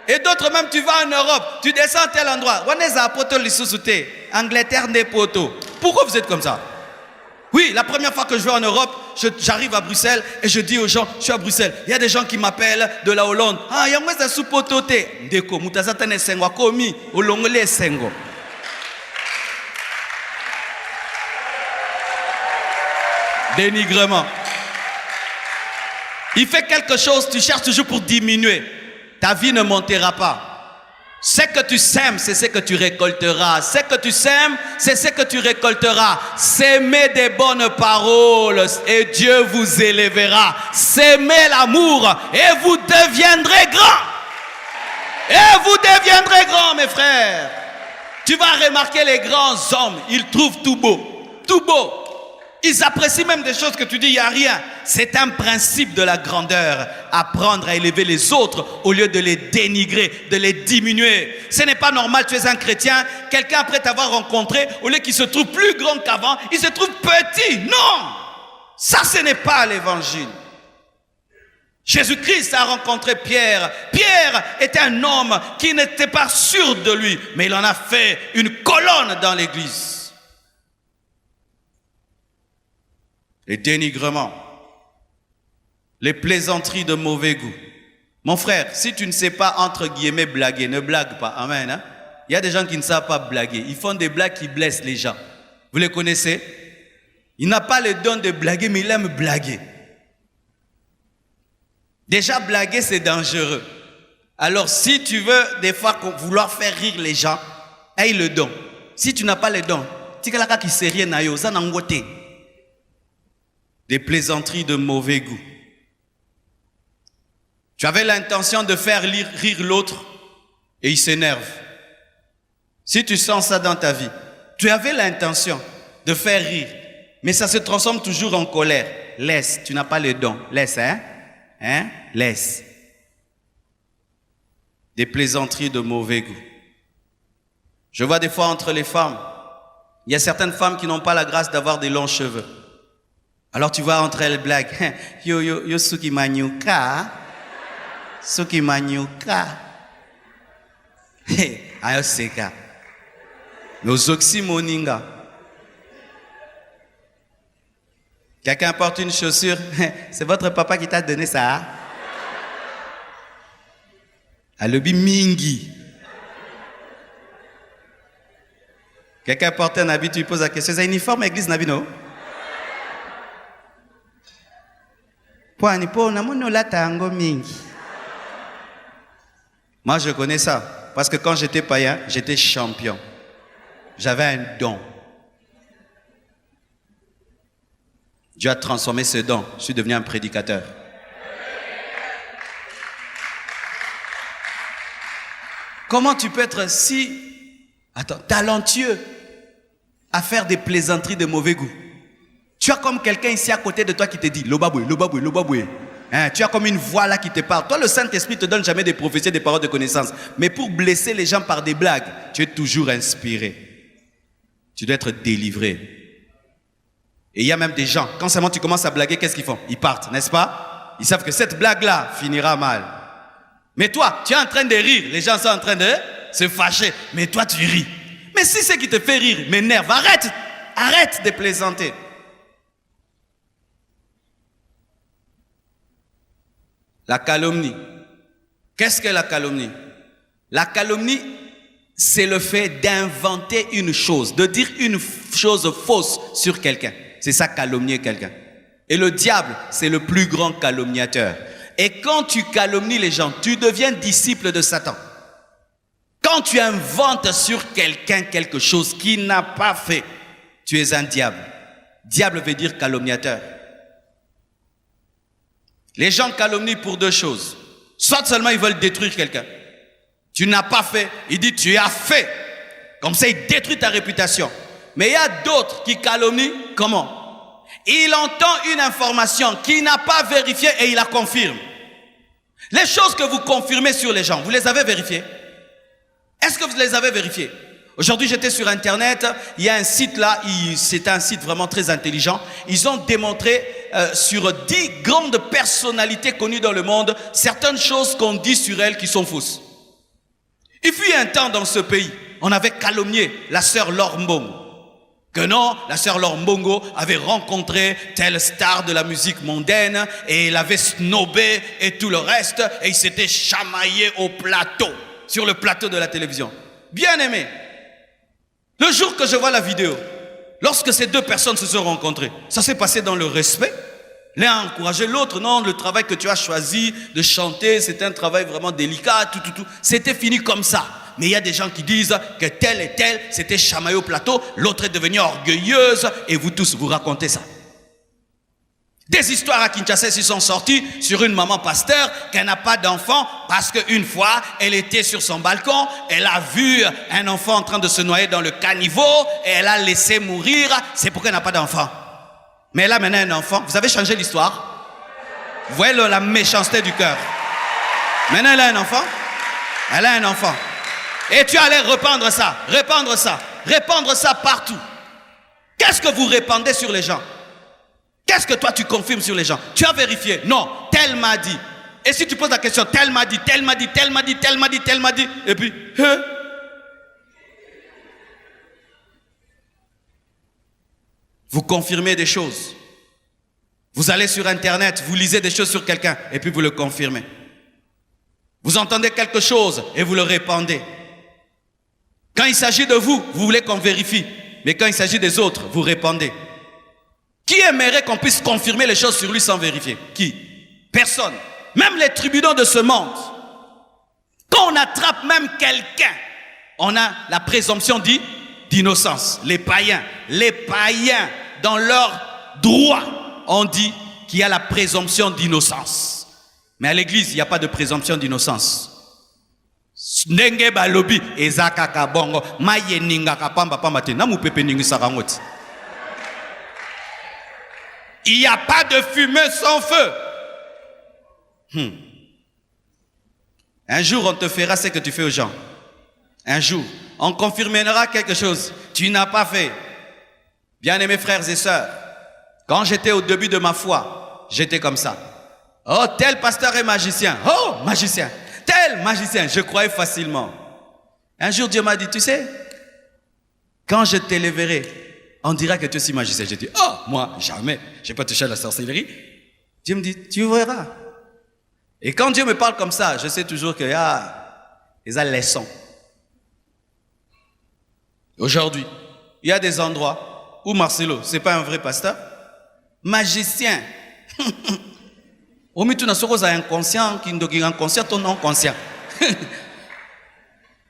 Et d'autres même, tu vas en Europe, tu descends à tel endroit. Waneza poto lisusute. Angleterre ne poto. Pourquoi vous êtes comme ça? Oui, la première fois que je vais en Europe, j'arrive à Bruxelles et je dis aux gens, je suis à Bruxelles. Il y a des gens qui m'appellent de la Hollande. Ah, il y a moi ça sous poto te. Deko, mutasatane sengo komi, olongole sengo. Dénigrement. Il fait quelque chose, tu cherches toujours pour diminuer. Ta vie ne montera pas. Ce que tu sèmes, c'est ce que tu récolteras. Ce que tu sèmes, c'est ce que tu récolteras. S'aimer des bonnes paroles et Dieu vous élèvera. S'aimer l'amour et vous deviendrez grands. Et vous deviendrez grands, mes frères. Tu vas remarquer les grands hommes, ils trouvent tout beau. Tout beau. Ils apprécient même des choses que tu dis, il n'y a rien. C'est un principe de la grandeur. Apprendre à élever les autres au lieu de les dénigrer, de les diminuer. Ce n'est pas normal, tu es un chrétien, quelqu'un après t'avoir rencontré, au lieu qu'il se trouve plus grand qu'avant, il se trouve petit. Non! Ça, ce n'est pas l'évangile. Jésus-Christ a rencontré Pierre. Pierre était un homme qui n'était pas sûr de lui, mais il en a fait une colonne dans l'église. Les dénigrements, les plaisanteries de mauvais goût. Mon frère, si tu ne sais pas entre guillemets blaguer, ne blague pas. Amen. Hein? Il y a des gens qui ne savent pas blaguer. Ils font des blagues qui blessent les gens. Vous les connaissez? Il n'a pas le don de blaguer, mais il aime blaguer. Déjà, blaguer, c'est dangereux. Alors, si tu veux, des fois, vouloir faire rire les gens, aie le don. Si tu n'as pas le don, des plaisanteries de mauvais goût. Tu avais l'intention de faire rire l'autre et il s'énerve. Si tu sens ça dans ta vie, tu avais l'intention de faire rire, mais ça se transforme toujours en colère. Laisse, tu n'as pas le don. Laisse, hein? Laisse. Des plaisanteries de mauvais goût. Je vois des fois entre les femmes, il y a certaines femmes qui n'ont pas la grâce d'avoir des longs cheveux. Alors tu vois entre elles blagues. Yo suki manyuka. Suki manyuka. Ayo seka. Nos oxymoninga. Quelqu'un porte une chaussure. C'est votre papa qui t'a donné ça. Hein? Alobi mingi. Quelqu'un porte un habit, tu lui poses la question. C'est un uniforme église Nabino? Moi, je connais ça. Parce que quand j'étais païen, j'étais champion. J'avais un don. Dieu a transformé ce don. Je suis devenu un prédicateur. Comment tu peux être si talentueux à faire des plaisanteries de mauvais goût? Tu as comme quelqu'un ici à côté de toi qui te dit Lobaboué, Lobaboué, Lobaboué. Tu as comme une voix là qui te parle. Toi, le Saint-Esprit te donne jamais des prophéties, des paroles de connaissance. Mais pour blesser les gens par des blagues, tu es toujours inspiré. Tu dois être délivré. Et il y a même des gens, quand seulement tu commences à blaguer, qu'est-ce qu'ils font? Ils partent, n'est-ce pas? Ils savent que cette blague-là finira mal. Mais toi, tu es en train de rire. Les gens sont en train de se fâcher. Mais toi, tu ris. Mais si ce qui te fait rire m'énerve, arrête de plaisanter. La calomnie. Qu'est-ce que la calomnie? La calomnie, c'est le fait d'inventer une chose, de dire une chose fausse sur quelqu'un. C'est ça, calomnier quelqu'un. Et le diable, c'est le plus grand calomniateur. Et quand tu calomnies les gens, tu deviens disciple de Satan. Quand tu inventes sur quelqu'un quelque chose qu'il n'a pas fait, tu es un diable. Diable veut dire calomniateur. Les gens calomnient pour deux choses. Soit seulement ils veulent détruire quelqu'un. Tu n'as pas fait. Il dit tu as fait. Comme ça, il détruit ta réputation. Mais il y a d'autres qui calomnient. Comment? Il entend une information qu'il n'a pas vérifiée et il la confirme. Les choses que vous confirmez sur les gens, vous les avez vérifiées? Est-ce que vous les avez vérifiées? Aujourd'hui, j'étais sur Internet, il y a un site là, c'est un site vraiment très intelligent. Ils ont démontré sur 10 grandes personnalités connues dans le monde, certaines choses qu'on dit sur elles qui sont fausses. Il fut un temps dans ce pays, on avait calomnié la sœur Laure Mbongo. Que non, la sœur Laure Mbongo avait rencontré telle star de la musique mondaine et il avait snobé et tout le reste et il s'était chamaillé au plateau, sur le plateau de la télévision. Bien aimé. Le jour que je vois la vidéo, lorsque ces deux personnes se sont rencontrées, ça s'est passé dans le respect. L'un a encouragé l'autre. Non, le travail que tu as choisi de chanter, c'est un travail vraiment délicat, tout. C'était fini comme ça. Mais il y a des gens qui disent que tel et tel s'était chamaillé au plateau, l'autre est devenue orgueilleuse et vous tous, vous racontez ça. Des histoires à Kinshasa se sont sorties sur une maman pasteur qui n'a pas d'enfant parce qu'une fois, elle était sur son balcon, elle a vu un enfant en train de se noyer dans le caniveau et elle a laissé mourir, c'est pourquoi elle n'a pas d'enfant. Mais elle a maintenant un enfant. Vous avez changé l'histoire? Vous voyez la méchanceté du cœur. Maintenant elle a un enfant. Elle a un enfant. Et tu allais répandre ça partout. Qu'est-ce que vous répandez sur les gens? Qu'est-ce que toi tu confirmes sur les gens? Tu as vérifié? Non, tel m'a dit. Et si tu poses la question, tel m'a dit, et puis, vous confirmez des choses. Vous allez sur Internet, vous lisez des choses sur quelqu'un, et puis vous le confirmez. Vous entendez quelque chose, et vous le répandez. Quand il s'agit de vous, vous voulez qu'on vérifie. Mais quand il s'agit des autres, vous répondez. Qui aimerait qu'on puisse confirmer les choses sur lui sans vérifier? Qui? Personne. Même les tribunaux de ce monde. Quand on attrape même quelqu'un, on a la présomption d'innocence. Les païens, dans leur droit, on dit qu'il y a la présomption d'innocence. Mais à l'église, il n'y a pas de présomption d'innocence. Ndenge balobi ezaka bongo mayeninga kapamba pamba te namu pepe ningi sarangoti. Il n'y a pas de fumée sans feu. Un jour, on te fera ce que tu fais aux gens. Un jour, on confirmera quelque chose. Tu n'as pas fait. Bien-aimés frères et sœurs, quand j'étais au début de ma foi, j'étais comme ça. Oh, tel pasteur est magicien. Oh, magicien. Tel magicien. Je croyais facilement. Un jour, Dieu m'a dit, tu sais, quand je t'élèverai, on dira que tu es si magicien. J'ai dit, oh, moi, jamais. Je n'ai pas touché à la sorcellerie. Dieu me dit, tu verras. Et quand Dieu me parle comme ça, je sais toujours que, il y a leçons. Aujourd'hui, il y a des endroits où Marcelo, ce n'est pas un vrai pasteur, magicien. Omi tu n'as pas inconscient, qui est inconscient, ton non conscient.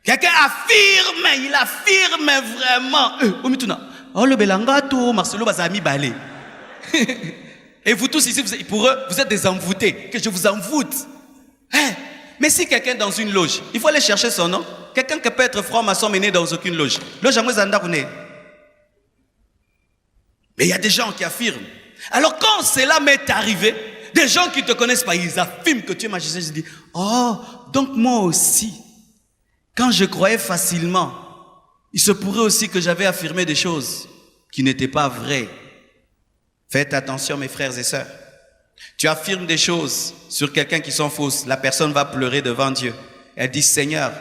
Quelqu'un affirme, il affirme vraiment. Omi tu n'as. Oh le belangato, Marcelo bazami balé. Et vous tous ici, pour eux, vous êtes des envoûtés, que je vous envoûte. Hein? Mais si quelqu'un est dans une loge, il faut aller chercher son nom. Quelqu'un qui peut être franc-maçon mais né dans aucune loge. Loge à moi, mais il y a des gens qui affirment. Alors quand cela m'est arrivé, des gens qui ne te connaissent pas, ils affirment que tu es magicien. Je dis, oh, donc moi aussi, quand je croyais facilement, il se pourrait aussi que j'avais affirmé des choses qui n'étaient pas vraies. Faites attention mes frères et sœurs. Tu affirmes des choses sur quelqu'un qui sont fausses. La personne va pleurer devant Dieu. Elle dit, Seigneur,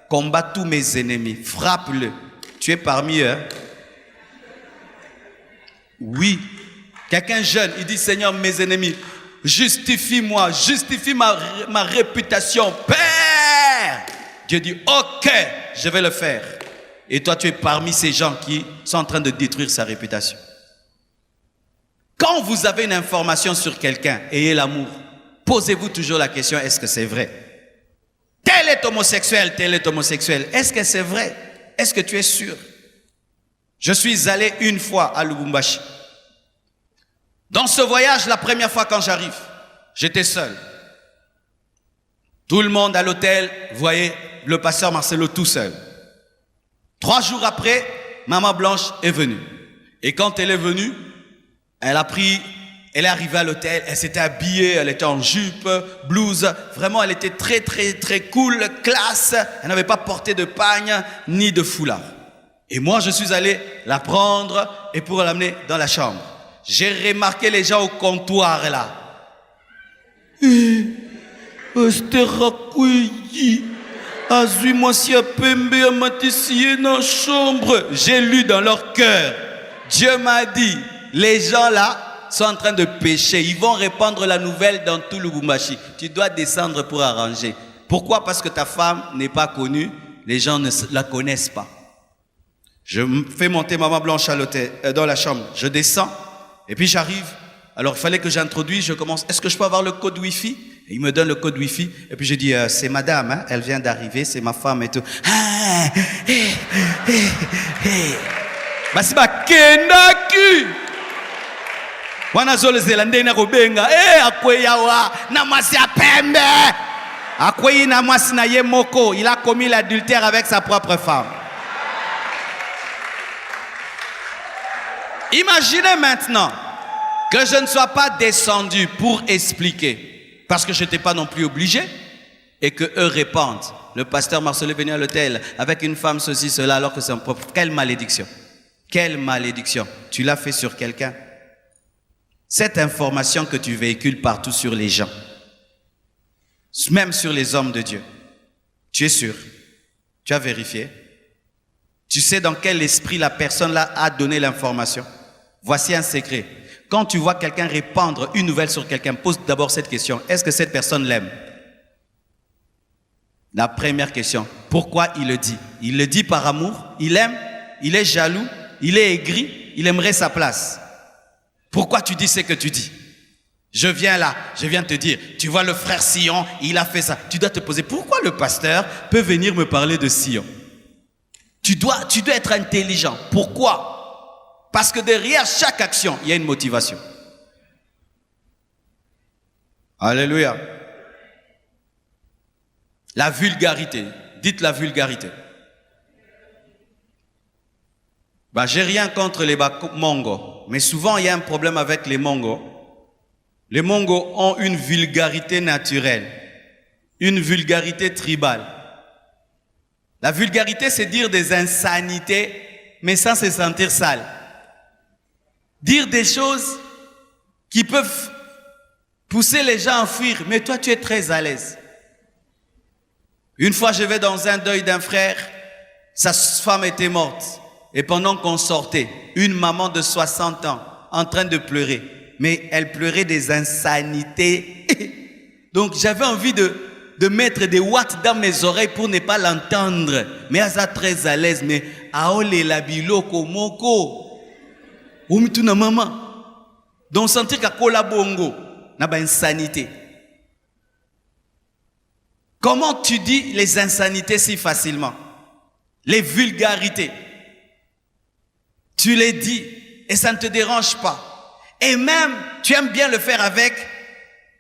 combat tous mes ennemis, frappe-le. Tu es parmi eux. Oui. Quelqu'un jeune, il dit, Seigneur, mes ennemis, justifie-moi, justifie ma réputation. Père! Dieu dit, ok, je vais le faire. Et toi, tu es parmi ces gens qui sont en train de détruire sa réputation. Quand vous avez une information sur quelqu'un, ayez l'amour. Posez-vous toujours la question, est-ce que c'est vrai? Tel est homosexuel, tel est homosexuel. Est-ce que c'est vrai? Est-ce que tu es sûr? Je suis allé une fois à Lubumbashi. Dans ce voyage, la première fois quand j'arrive, j'étais seul. Tout le monde à l'hôtel voyait le pasteur Marcelo tout seul. 3 jours après, Maman Blanche est venue. Et quand elle est venue, elle est arrivée à l'hôtel, elle s'était habillée, elle était en jupe, blouse. Vraiment, elle était très, très, très cool, classe. Elle n'avait pas porté de pagne ni de foulard. Et moi, je suis allé la prendre et pour l'amener dans la chambre. J'ai remarqué les gens au comptoir là. J'ai lu dans leur cœur. Dieu m'a dit, les gens là sont en train de pécher. Ils vont répandre la nouvelle dans tout Lubumbashi. Tu dois descendre pour arranger. Pourquoi? Parce que ta femme n'est pas connue. Les gens ne la connaissent pas. Je fais monter Maman Blanche à l'hôtel, dans la chambre. Je descends et puis j'arrive. Alors il fallait que j'introduise. Je commence. Est-ce que je peux avoir le code Wi-Fi? Et il me donne le code Wi-Fi. Et puis je dis, c'est madame, hein, elle vient d'arriver, c'est ma femme et tout. Basiba Kenaki. Wana zole zelande na kobenga. Akweya wa na mwasi ya pembe. Akweyi na mwasi na ye moko. Il a commis l'adultère avec sa propre femme. Imaginez maintenant que je ne sois pas descendu pour expliquer, parce que je n'étais pas non plus obligé, et que eux répandent. Le pasteur Marcelo est venu à l'hôtel avec une femme, ceci, cela, alors que c'est un propre. Quelle malédiction! Quelle malédiction! Tu l'as fait sur quelqu'un. Cette information que tu véhicules partout sur les gens, même sur les hommes de Dieu, tu es sûr? Tu as vérifié? Tu sais dans quel esprit la personne là a donné l'information? Voici un secret. Quand tu vois quelqu'un répandre une nouvelle sur quelqu'un, pose d'abord cette question. Est-ce que cette personne l'aime? La première question. Pourquoi il le dit? Il le dit par amour? Il aime? Il est jaloux? il est aigri, il aimerait sa place. Pourquoi tu dis ce que tu dis? Je viens là, je viens te dire, tu vois le frère Sion, il a fait ça. Tu dois te poser, pourquoi le pasteur peut venir me parler de Sion? Tu dois être intelligent. Pourquoi? Parce que derrière chaque action, il y a une motivation. Alléluia. La vulgarité. Dites la vulgarité. J'ai rien contre les Mongos, mais souvent il y a un problème avec les Mongos. Les Mongos ont une vulgarité naturelle, une vulgarité tribale. La vulgarité, c'est dire des insanités, mais sans se sentir sale. Dire des choses qui peuvent pousser les gens à fuir, mais toi tu es très à l'aise. Une fois, je vais dans un deuil d'un frère, sa femme était morte. Et pendant qu'on sortait, une maman de 60 ans en train de pleurer, mais elle pleurait des insanités. Donc j'avais envie de mettre des watts dans mes oreilles pour ne pas l'entendre. Mais elle est très à l'aise, mais aole la biloko moko. Oumituna maman. Donc sentir qu'à kola bongo, n'a pas insanité. Comment tu dis les insanités si facilement? Les vulgarités. Tu les dis et ça ne te dérange pas. Et même, tu aimes bien le faire avec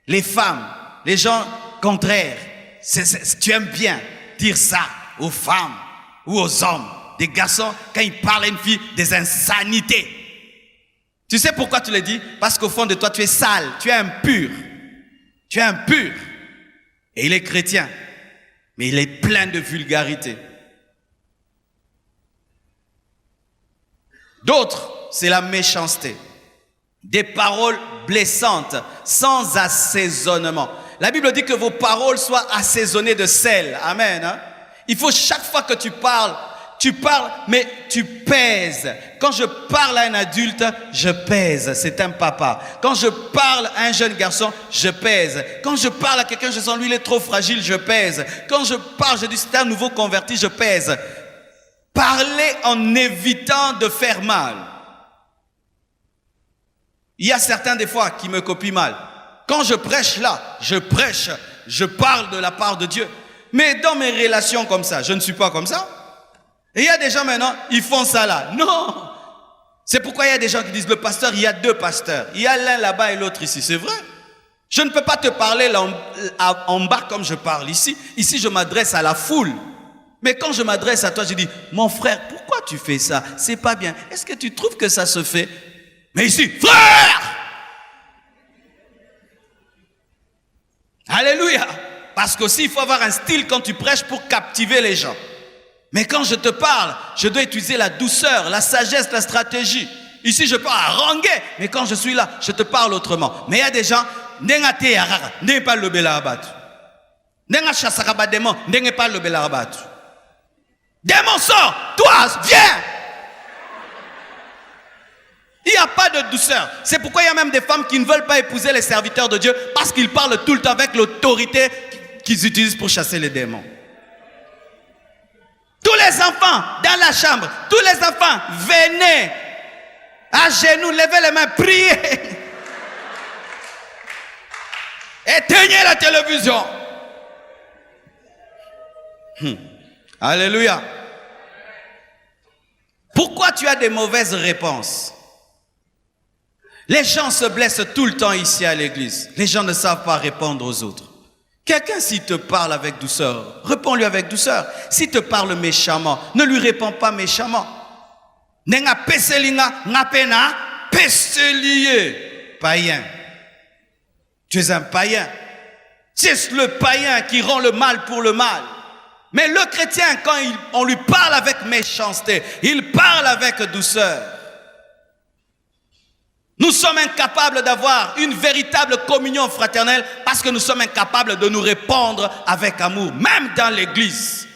les femmes, les gens contraires. Tu aimes bien dire ça aux femmes ou aux hommes, des garçons, quand ils parlent à une fille, des insanités. Tu sais pourquoi tu le dis? Parce qu'au fond de toi, tu es sale, tu es impur. Tu es impur. Et il est chrétien, mais il est plein de vulgarité. D'autres, c'est la méchanceté. Des paroles blessantes, sans assaisonnement. La Bible dit que vos paroles soient assaisonnées de sel. Amen. Hein? Il faut chaque fois que tu parles, mais tu pèses. Quand je parle à un adulte, je pèse. C'est un papa. Quand je parle à un jeune garçon, je pèse. Quand je parle à quelqu'un, je sens lui, il est trop fragile, je pèse. Quand je parle, je dis c'est un nouveau converti, je pèse. Parler en évitant de faire mal. Il y a certains des fois qui me copient mal. Quand je prêche là, je parle de la part de Dieu. Mais dans mes relations comme ça, je ne suis pas comme ça. Et il y a des gens maintenant, ils font ça là. Non! C'est pourquoi il y a des gens qui disent, le pasteur, il y a deux pasteurs. Il y a l'un là-bas et l'autre ici. C'est vrai. Je ne peux pas te parler là en bas comme je parle ici. Ici, je m'adresse à la foule. Mais quand je m'adresse à toi, je dis, mon frère, pourquoi tu fais ça? C'est pas bien. Est-ce que tu trouves que ça se fait? Mais ici, frère! Alléluia! Parce qu'aussi, il faut avoir un style quand tu prêches pour captiver les gens. Mais quand je te parle, je dois utiliser la douceur, la sagesse, la stratégie. Ici, je peux haranguer, mais quand je suis là, je te parle autrement. Mais il y a des gens, n'est pas le belarabat. N'est pas le belarabat. Démon, sort, toi, viens. Il n'y a pas de douceur. C'est pourquoi il y a même des femmes qui ne veulent pas épouser les serviteurs de Dieu parce qu'ils parlent tout le temps avec l'autorité qu'ils utilisent pour chasser les démons. Tous les enfants dans la chambre, tous les enfants, venez à genoux, levez les mains, priez. Éteignez la télévision. Alléluia. Pourquoi tu as des mauvaises réponses? Les gens se blessent tout le temps ici à l'église. Les gens ne savent pas répondre aux autres. Quelqu'un, s'il te parle avec douceur, réponds-lui avec douceur. S'il te parle méchamment, ne lui réponds pas méchamment. Nenga peselinga, ngapena, peselier. Païen. Tu es un païen. C'est le païen qui rend le mal pour le mal. Mais le chrétien, quand on lui parle avec méchanceté, il parle avec douceur. Nous sommes incapables d'avoir une véritable communion fraternelle parce que nous sommes incapables de nous répondre avec amour, même dans l'église.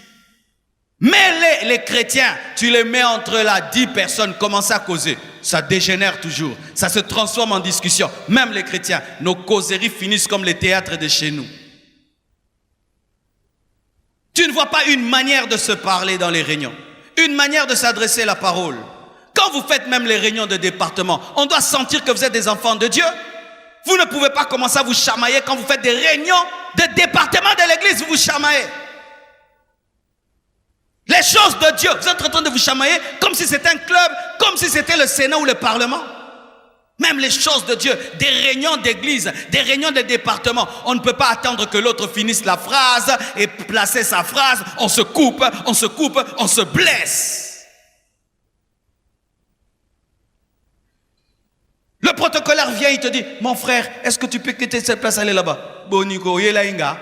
Mais les chrétiens, tu les mets entre là, 10 personnes, commencent à causer. Ça dégénère toujours, ça se transforme en discussion. Même les chrétiens, nos causeries finissent comme les théâtres de chez nous. Tu ne vois pas une manière de se parler dans les réunions, une manière de s'adresser la parole. Quand vous faites même les réunions de département, on doit sentir que vous êtes des enfants de Dieu. Vous ne pouvez pas commencer à vous chamailler quand vous faites des réunions de département de l'église, vous vous chamaillez. Les choses de Dieu, vous êtes en train de vous chamailler comme si c'était un club, comme si c'était le Sénat ou le Parlement. Même les choses de Dieu, des réunions d'église, des réunions de département, on ne peut pas attendre que l'autre finisse la phrase et placer sa phrase. On se coupe, on se blesse. Le protocolaire vient, il te dit, mon frère, est-ce que tu peux quitter cette place, aller là-bas? Boniko, yelainga.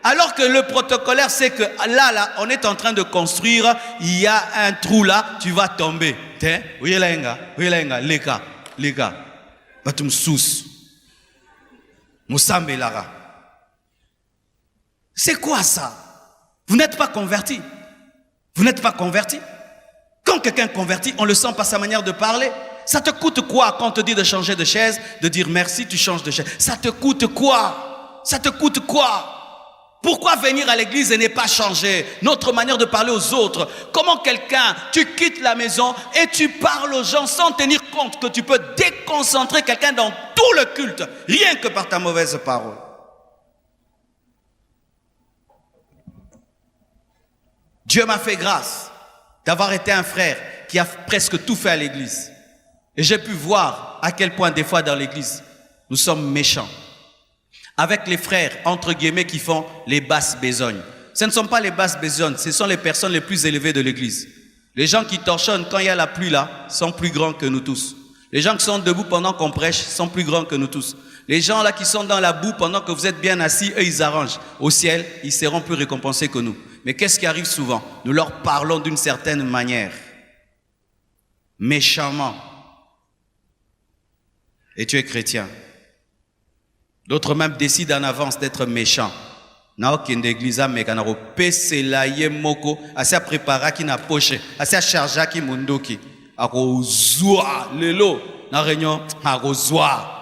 Alors que le protocolaire sait que là, on est en train de construire, il y a un trou là, tu vas tomber. Yelainga, les gars, batum sous. Moussambe Lara. C'est quoi ça? Vous n'êtes pas converti. Vous n'êtes pas converti. Quand quelqu'un convertit, on le sent par sa manière de parler. Ça te coûte quoi quand on te dit de changer de chaise, de dire merci, tu changes de chaise? Ça te coûte quoi? Ça te coûte quoi? Pourquoi venir à l'église et ne pas changer notre manière de parler aux autres? Comment quelqu'un, tu quittes la maison et tu parles aux gens sans tenir compte que tu peux déconcentrer quelqu'un dans tout le culte, rien que par ta mauvaise parole? Dieu m'a fait grâce d'avoir été un frère qui a presque tout fait à l'église. Et j'ai pu voir à quel point des fois dans l'église, nous sommes méchants. Avec les frères, entre guillemets, qui font les basses besognes. Ce ne sont pas les basses besognes, ce sont les personnes les plus élevées de l'église. Les gens qui torchonnent quand il y a la pluie là, sont plus grands que nous tous. Les gens qui sont debout pendant qu'on prêche sont plus grands que nous tous. Les gens là qui sont dans la boue pendant que vous êtes bien assis, eux ils arrangent. Au ciel, ils seront plus récompensés que nous. Mais qu'est-ce qui arrive souvent? Nous leur parlons d'une certaine manière. Méchamment. Et tu es chrétien. D'autres même décident en avance d'être méchants. Naokende église mekanaro peselaye moko asa prépara ki na poche asa charger ki mundoki akozwa lelo na réunion akozwa.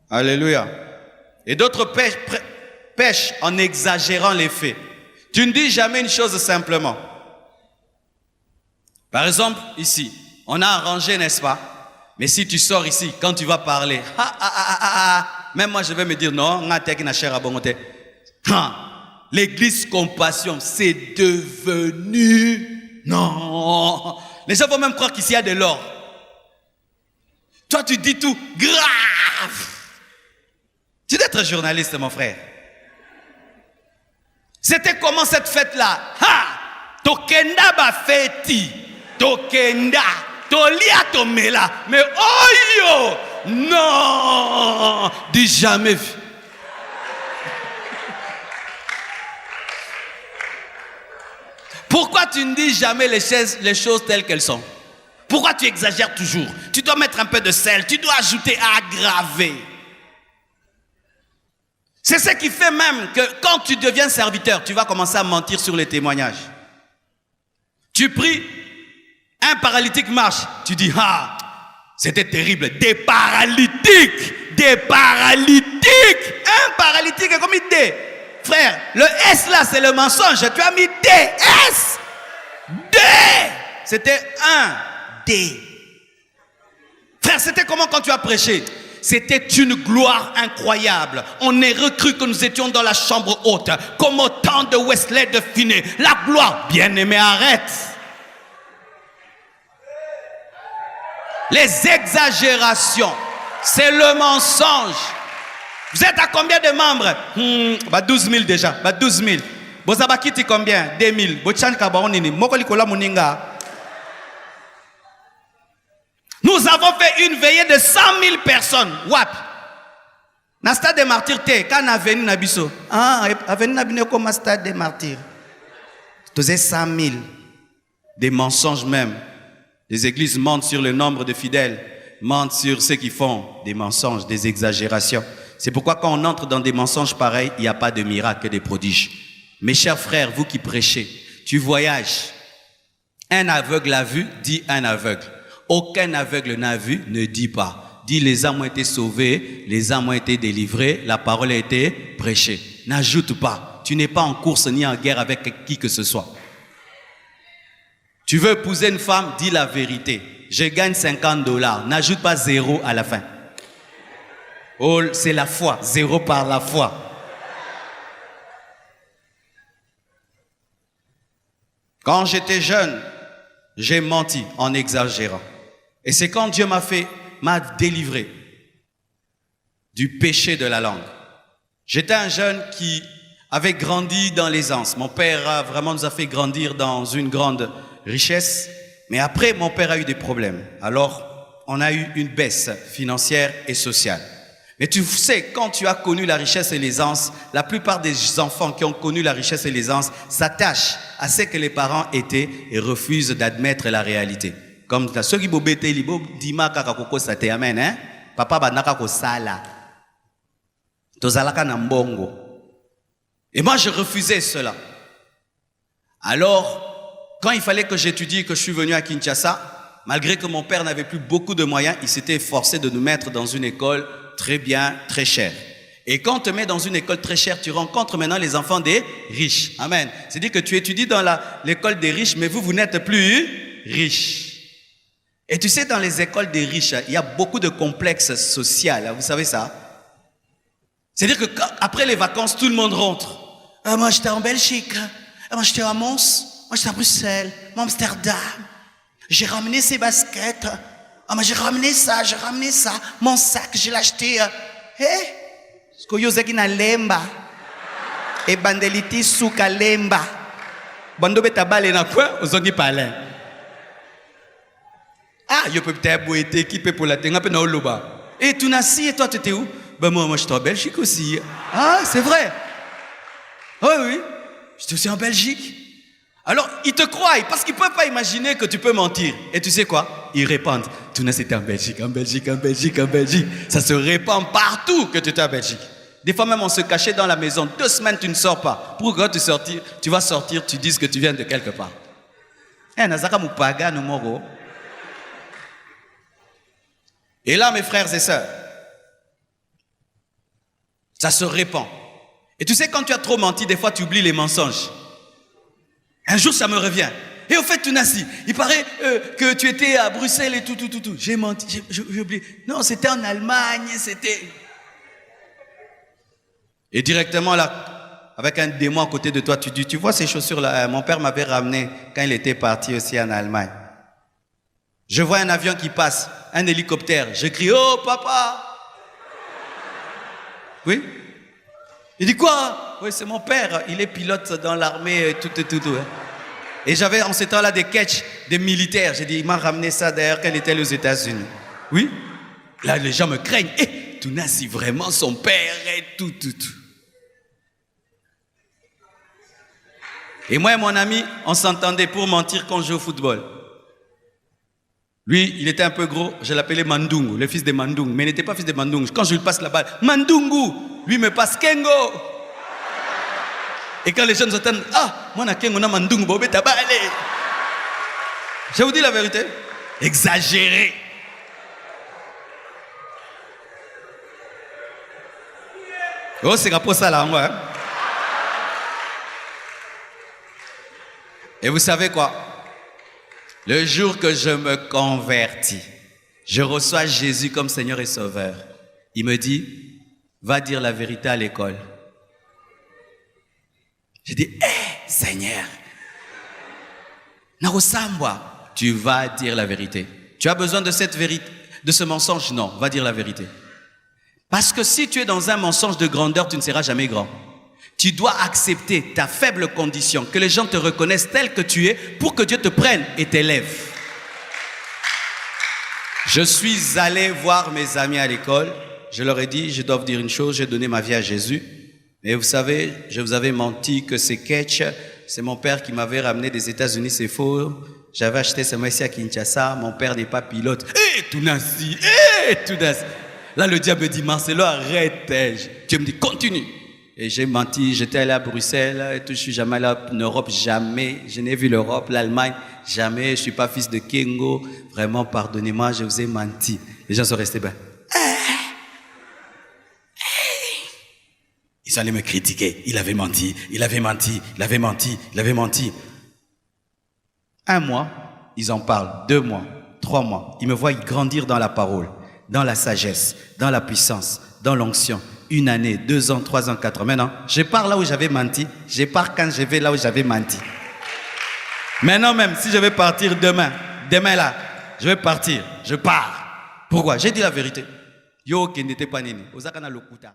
Alléluia. Et d'autres pêchent en exagérant les faits. Tu ne dis jamais une chose simplement. Par exemple, ici, on a arrangé, n'est-ce pas? Mais si tu sors ici, quand tu vas parler, même moi je vais me dire non, l'église compassion, c'est devenu, non. Les gens vont même croire qu'ici il y a de l'or. Toi tu dis tout, grave. Tu dois être journaliste, mon frère. C'était comment cette fête-là? Tokenda ba feti. Tokenda, tolia tomela, mais oh yo, non, dis jamais vu. Pourquoi tu ne dis jamais les choses telles qu'elles sont? Pourquoi tu exagères toujours? Tu dois mettre un peu de sel, tu dois ajouter, aggraver. C'est ce qui fait même que quand tu deviens serviteur, tu vas commencer à mentir sur les témoignages. Tu pries, un paralytique marche, tu dis, c'était terrible, des paralytiques, un paralytique est comme il dit. Frère, le S là c'est le mensonge, tu as mis D, S, D, c'était un D. Frère, c'était comment quand tu as prêché? C'était une gloire incroyable. On est recru que nous étions dans la chambre haute, comme au temps de Wesley de Finney. La gloire, bien-aimé, arrête. Les exagérations, c'est le mensonge. Vous êtes à combien de membres? 12 000 déjà. 12 000. Vous avez quitté combien? 2 000. Nous avons fait une veillée de 100 000 personnes. Wap. Na stade des martyrs, quand on a venu na biso. Avenu na bino comme stade des martyrs. C'était 100 000. Des mensonges même. Les églises mentent sur le nombre de fidèles, mentent sur ceux qui font des mensonges, des exagérations. C'est pourquoi quand on entre dans des mensonges pareils, il n'y a pas de miracle, des prodiges. Mes chers frères, vous qui prêchez, tu voyages. Un aveugle a vu, dit un aveugle. Aucun aveugle n'a vu, ne dit pas. Dis les âmes ont été sauvées, les âmes ont été délivrées, la parole a été prêchée. N'ajoute pas. tu n'es pas en course ni en guerre avec qui que ce soit. Tu veux épouser une femme, dis la vérité. Je gagne $50, n'ajoute pas 0 à la fin. Oh, c'est la foi, 0 par la foi. Quand j'étais jeune, j'ai menti en exagérant. Et c'est quand Dieu m'a délivré du péché de la langue. J'étais un jeune qui avait grandi dans l'aisance. Mon père nous a fait grandir dans une grande richesse. Mais après, mon père a eu des problèmes. Alors, on a eu une baisse financière et sociale. Mais tu sais, quand tu as connu la richesse et l'aisance, la plupart des enfants qui ont connu la richesse et l'aisance s'attachent à ce que les parents étaient et refusent d'admettre la réalité. Comme ceux qui bobete libo dima kaka koko sate amen hein. Papa banaka ko sala. Tozalaka na mbongo. Et moi je refusais cela. Alors quand il fallait que j'étudie, que je suis venu à Kinshasa, malgré que mon père n'avait plus beaucoup de moyens, il s'était efforcé de nous mettre dans une école très bien, très chère. Et quand on te met dans une école très chère, tu rencontres maintenant les enfants des riches. Amen. C'est-à-dire que tu étudies dans l'école des riches, mais vous n'êtes plus riches. Et tu sais, dans les écoles des riches, il y a beaucoup de complexes sociaux. Vous savez ça? C'est-à-dire qu'après les vacances, tout le monde rentre. Ah, moi, j'étais en Belgique. Ah, moi, j'étais à Mons. Moi, j'étais à Bruxelles. Moi, Amsterdam. J'ai ramené ces baskets. Ah, moi, j'ai ramené ça. Mon sac, je l'ai acheté. Skoyozaki na lemba. Et bandeliti souka lemba. Bando betabale na quoi? Ozongi palin. Ah, yo peux peut-être boiter qui peut pour la tenga pe na oloba. Et tu n'as et toi tu étais où? Ben moi j'étais en Belgique aussi. Ah, c'est vrai. Oui, j'étais aussi en Belgique. Alors, ils te croient parce qu'ils ne peuvent pas imaginer que tu peux mentir. Et tu sais quoi? Ils répandent. Tu n'as c'était en Belgique. Ça se répand partout que tu étais en Belgique. Des fois même on se cachait dans la maison. 2 semaines tu ne sors pas. Pourquoi tu vas sortir, tu dis que tu viens de quelque part. Nazaka Mupaga Numoro. Et là mes frères et sœurs, ça se répand. Et tu sais quand tu as trop menti, des fois tu oublies les mensonges. Un jour, ça me revient. Et au fait, Tunasi, il paraît que tu étais à Bruxelles et tout. J'ai menti, j'ai oublié. Non, c'était en Allemagne, c'était... Et directement là, avec un démon à côté de toi, tu dis, tu vois ces chaussures-là, mon père m'avait ramené quand il était parti aussi en Allemagne. Je vois un avion qui passe, un hélicoptère. Je crie, oh papa! Oui? Il dit quoi? Oui, c'est mon père, il est pilote dans l'armée, tout. Hein. Et j'avais en ce temps-là des catchs, des militaires. J'ai dit, il m'a ramené ça d'ailleurs quand il était aux États-Unis. Oui? Là, les gens me craignent. Eh, Tunasi, vraiment son père et tout. Et moi et mon ami, on s'entendait pour mentir quand je jouais au football. Lui, il était un peu gros, je l'appelais Mandungu, le fils de Mandungu. Mais il n'était pas fils de Mandungu. Quand je lui passe la balle, Mandungu, lui me passe Kengo. Et quand les jeunes entendent, ah, moi na Kengo na Mandungu, bobé tabalé. Je vous dis la vérité, exagéré. Oh, c'est pour ça là, moi. Hein? Et vous savez quoi? Le jour que je me convertis, je reçois Jésus comme Seigneur et Sauveur. Il me dit, va dire la vérité à l'école. Je dis, Seigneur, tu vas dire la vérité. Tu as besoin de cette vérité, de ce mensonge? Non, va dire la vérité. Parce que si tu es dans un mensonge de grandeur, tu ne seras jamais grand. Tu dois accepter ta faible condition, que les gens te reconnaissent tel que tu es pour que Dieu te prenne et t'élève. Je suis allé voir mes amis à l'école. Je leur ai dit, je dois vous dire une chose, j'ai donné ma vie à Jésus. Mais vous savez, je vous avais menti que ces ketch, c'est mon père qui m'avait ramené des États-Unis, c'est faux. J'avais acheté ce mois-ci à Kinshasa, mon père n'est pas pilote. Tunasi. Là, le diable me dit, Marcelo, arrête. Dieu me dit, continue. Et j'ai menti, j'étais allé à Bruxelles, et tout, je suis jamais allé en Europe, jamais. Je n'ai vu l'Europe, l'Allemagne, jamais. Je ne suis pas fils de Kengo. Vraiment, pardonnez-moi, je vous ai menti. Les gens sont restés bien. Ils Ils sont allés me critiquer. Il avait menti, il avait menti, il avait menti, il avait menti. 1 mois, ils en parlent. 2 mois, 3 mois. Ils me voient grandir dans la parole, dans la sagesse, dans la puissance, dans l'onction. 1 année, 2 ans, 3 ans, 4 ans. Maintenant, je pars là où j'avais menti. Je pars quand je vais là où j'avais menti. Maintenant même, si je vais partir demain là, je vais partir, je pars. Pourquoi? J'ai dit la vérité. Yo, qui n'était pas nini. Osaka na lokuta.